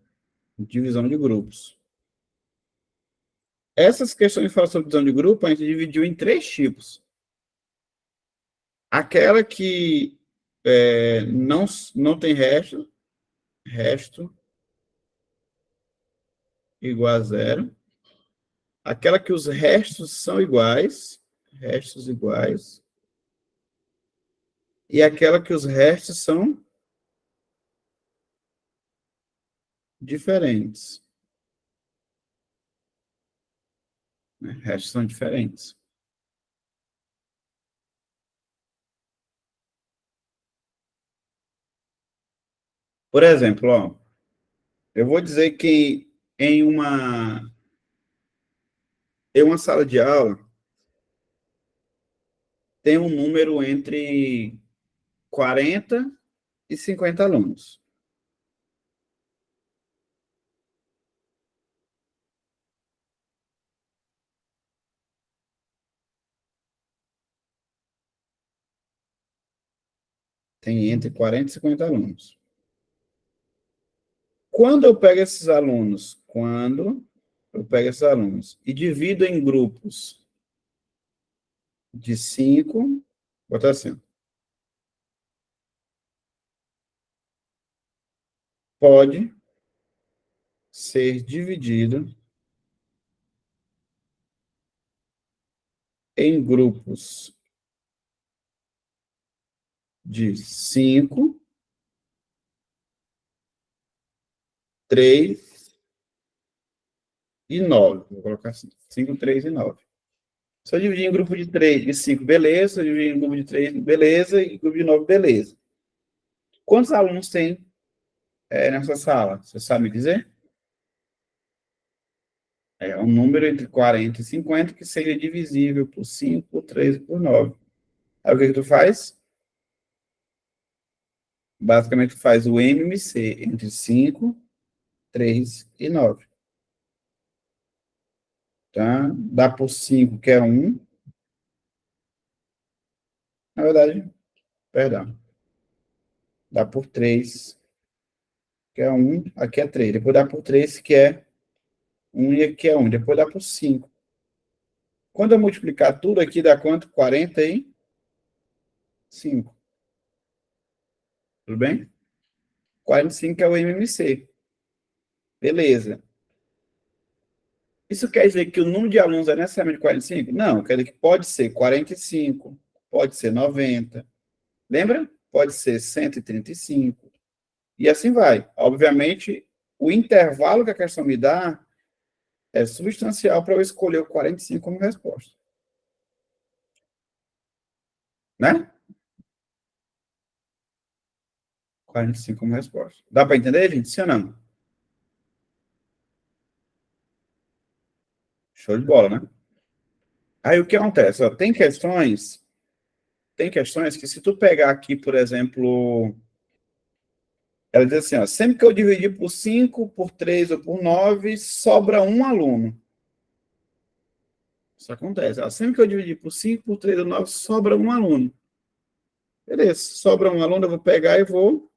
Divisão de grupos. Essas questões que falam sobre divisão de grupo, a gente dividiu em 3 tipos. Aquela que não tem resto igual a zero. Aquela que os restos são iguais, restos iguais. E aquela que os restos são diferentes. Restos são diferentes. Por exemplo, ó, eu vou dizer que em uma sala de aula tem um número entre 40 e 50 alunos. Tem entre 40 e 50 alunos. Quando eu pego esses alunos e divido em grupos de 5, vou botar assim, pode ser dividido em grupos de 5, 3 e 9. Vou colocar assim, 5, 3 e 9. Se eu dividir em grupo de 3 e 5, beleza. Se eu dividir em grupo de 3, beleza. E grupo de 9, beleza. Quantos alunos tem nessa sala? Você sabe me dizer? É um número entre 40 e 50 que seria divisível por 5, por 3 e por 9. Aí o que tu faz? Basicamente, tu faz o MMC entre 5, 3 e 9. Tá? Dá por 5, que é 1. Na verdade, perdão. Dá por 3, que é 1. Aqui é 3. Depois dá por 3, que é 1, e aqui é 1. Depois dá por 5. Quando eu multiplicar tudo aqui, dá quanto? 45. Tudo bem? 45 é o MMC. Beleza. Isso quer dizer que o número de alunos é necessariamente 45? Não, quer dizer que pode ser 45, pode ser 90. Lembra? Pode ser 135. E assim vai. Obviamente, o intervalo que a questão me dá é substancial para eu escolher o 45 como resposta. Né? 45 como resposta. Dá para entender, gente? Sim ou não? Show de bola, né? Aí o que acontece? Ó, tem questões que se tu pegar aqui, por exemplo, ela diz assim, ó, sempre que eu dividir por 5, por 3 ou por 9, sobra um aluno. Isso acontece. Ó, sempre que eu dividir por 5, por 3 ou 9, sobra um aluno. Beleza, sobra um aluno, eu vou pegar e vou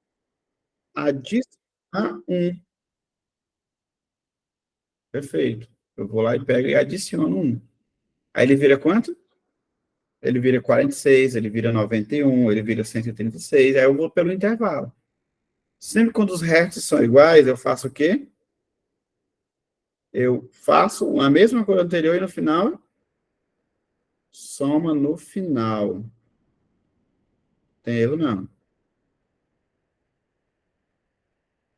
adicionar um. Perfeito. Eu vou lá e pego e adiciono um. Aí ele vira quanto? Ele vira 46, ele vira 91, ele vira 136. Aí eu vou pelo intervalo. Sempre quando os restos são iguais, eu faço o quê? Eu faço a mesma coisa anterior e no final, soma no final. Tem erro, não.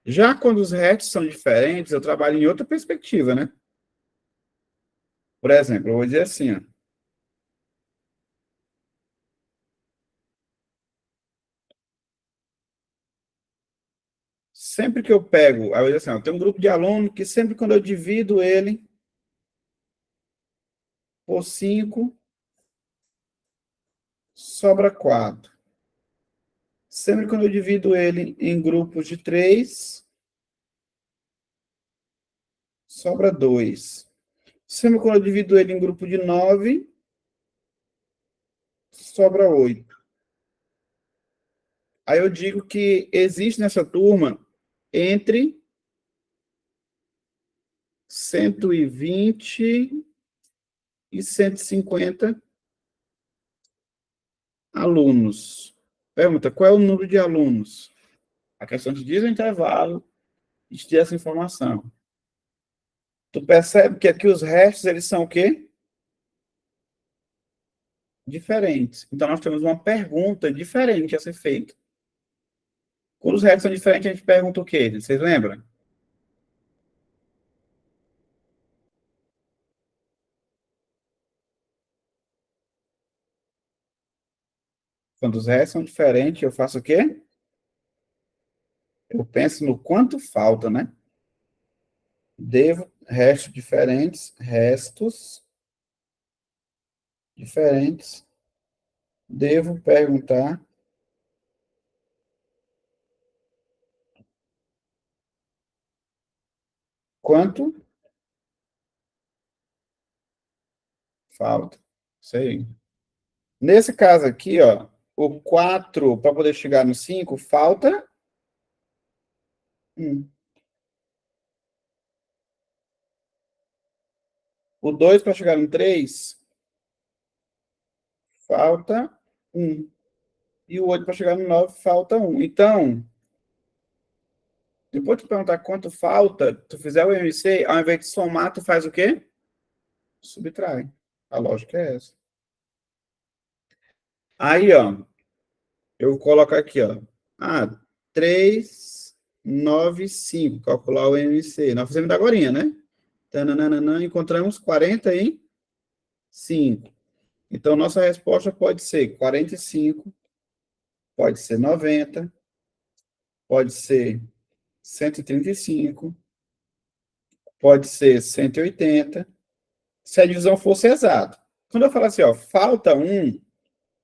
Já quando os restos são diferentes, eu trabalho em outra perspectiva, né? Por exemplo, eu vou dizer assim, ó, sempre que eu pego, aí eu vou dizer assim, ó, tem um grupo de alunos que sempre quando eu divido ele por 5, sobra 4. Sempre quando eu divido ele em grupos de 3, sobra 2. Sempre quando eu divido ele em grupo de 9, sobra 8. Aí eu digo que existe nessa turma entre 120 e 150 alunos. Pergunta, qual é o número de alunos? A questão te diz o intervalo e te diz essa informação. Tu percebe que aqui os restos, eles são o quê? Diferentes. Então, nós temos uma pergunta diferente a ser feita. Quando os restos são diferentes, a gente pergunta o quê? Vocês lembram? Quando os restos são diferentes, eu faço o quê? Eu penso no quanto falta, né? Devo, restos diferentes. Devo perguntar quanto falta. Sei. Nesse caso aqui, ó, o 4 para poder chegar no 5 falta 1. O 2 para chegar no 3 falta 1. E o 8 para chegar no 9 falta 1. Então, depois de tu perguntar quanto falta, tu fizer o MC, ao invés de somar, tu faz o quê? Subtrai. A lógica é essa. Aí, ó, eu vou colocar aqui, ó. 3, 9, 5. Calcular o MC. Nós fizemos da agorinha, né? Tananana, encontramos 45. Então, nossa resposta pode ser 45, pode ser 90, pode ser 135, pode ser 180, se a divisão fosse exata. Quando eu falo assim, ó, falta 1,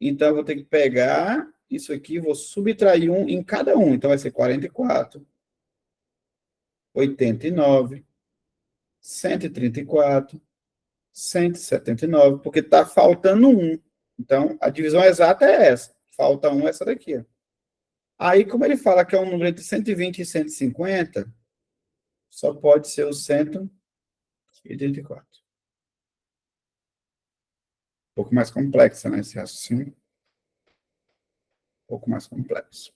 então eu vou ter que pegar isso aqui, vou subtrair 1 em cada um. Então, vai ser 44, 89, 134, 179, porque está faltando 1. Então, a divisão exata é essa. Falta 1, essa daqui, ó. Aí, como ele fala que é um número entre 120 e 150, só pode ser o 184. Um pouco mais complexa, né? Esse raciocínio. Um pouco mais complexo.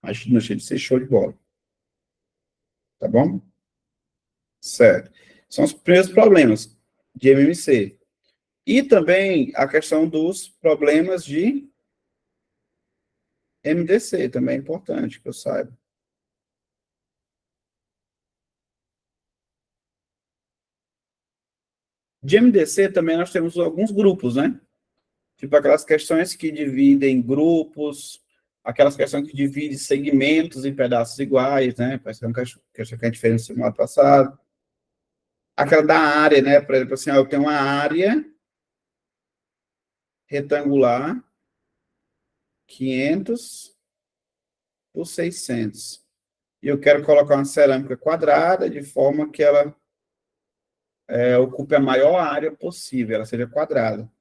Mas não deixa de ser show de bola. Tá bom? Certo. São os primeiros problemas de MMC. E também a questão dos problemas de MDC, também é importante que eu saiba. De MDC também nós temos alguns grupos, né? Tipo aquelas questões que dividem grupos, aquelas questões que dividem segmentos em pedaços iguais, né? Parece que é uma questão que a gente fez no semana passado. Aquela da área, né? Por exemplo, assim, eu tenho uma área retangular, 500 por 600. E eu quero colocar uma cerâmica quadrada de forma que ela ocupe a maior área possível, ela seja quadrada.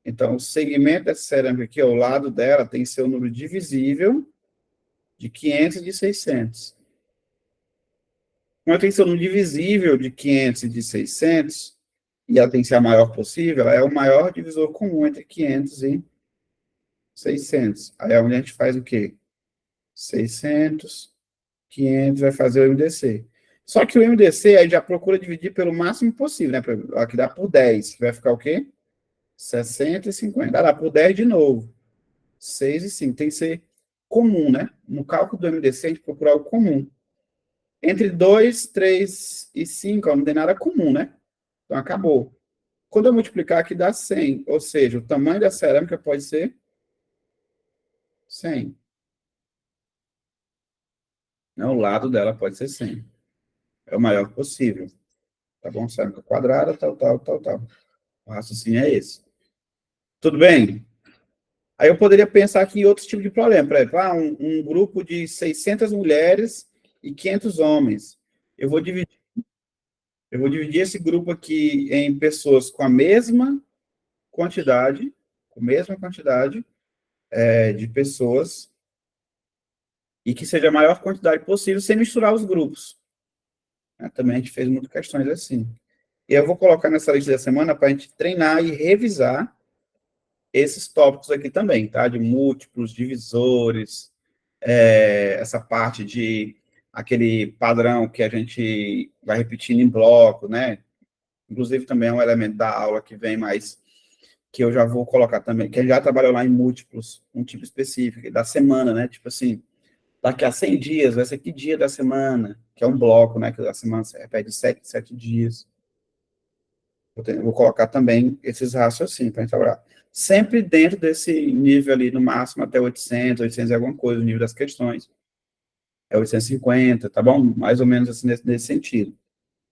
Então, o segmento dessa cerâmica aqui, ao lado dela, tem que ser o número divisível de 500 e de 600. Como ela tem que ser o número divisível de 500 e de 600, e ela tem que ser a maior possível, ela é o maior divisor comum entre 500 e 600. Aí é onde a gente faz o quê? 600, 500, vai fazer o MDC. Só que o MDC aí já procura dividir pelo máximo possível, né? Aqui dá por 10, vai ficar o quê? 60 e 50. Dá por 10 de novo. 6 e 5. Tem que ser comum, né? No cálculo do MDC, a gente procurar o comum. Entre 2, 3 e 5, ó, não tem nada comum, né? Então, acabou. Quando eu multiplicar aqui, dá 100. Ou seja, o tamanho da cerâmica pode ser 100. Não, o lado dela pode ser 100. É o maior possível. Tá bom? Cerâmica quadrada, tal, tal, tal, tal. O raciocínio é esse. Tudo bem? Aí eu poderia pensar aqui em outros tipos de problema. Por exemplo, um grupo de 600 mulheres e 500 homens. Eu vou dividir esse grupo aqui em pessoas com a mesma quantidade, de pessoas, e que seja a maior quantidade possível, sem misturar os grupos. Também a gente fez muitas questões assim. E eu vou colocar nessa lista da semana para a gente treinar e revisar esses tópicos aqui também, tá? De múltiplos, divisores, essa parte de aquele padrão que a gente vai repetindo em bloco, né? Inclusive também é um elemento da aula que vem mais, que eu já vou colocar também, que a gente já trabalhou lá em múltiplos, um tipo específico, da semana, né? Tipo assim, daqui a 100 dias vai ser que dia da semana, que é um bloco, né? Que a semana se repete 7 dias. Vou colocar também esses raciocínios para a gente trabalhar. Sempre dentro desse nível ali, no máximo até 800 e alguma coisa, o nível das questões. é 850, tá bom? Mais ou menos assim nesse sentido.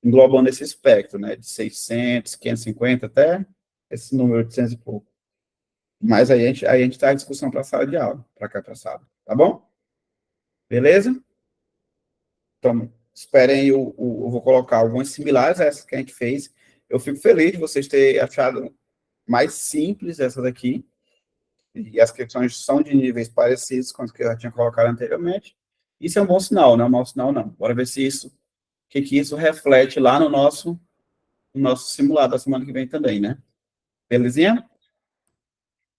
Englobando esse espectro, né? De 600, 550 até esse número 800 e pouco. Mas aí a gente tá em discussão para a sala de aula, para cá para a sala, tá bom? Beleza? Então, esperem, eu vou colocar algumas similares a essas que a gente fez. Eu fico feliz de vocês terem achado mais simples essa daqui, e as questões são de níveis parecidos com as que eu já tinha colocado anteriormente. Isso é um bom sinal, não é um mau sinal, não. Bora ver se isso, o que isso reflete lá no nosso simulado da semana que vem também, né? Belezinha?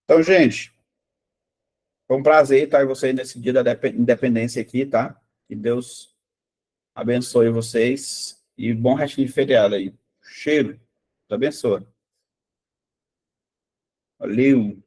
Então, gente, foi um prazer estar com vocês nesse dia da independência aqui, tá? Que Deus abençoe vocês e bom restinho de feriado aí. Cheiro. Deus abençoe. Valeu.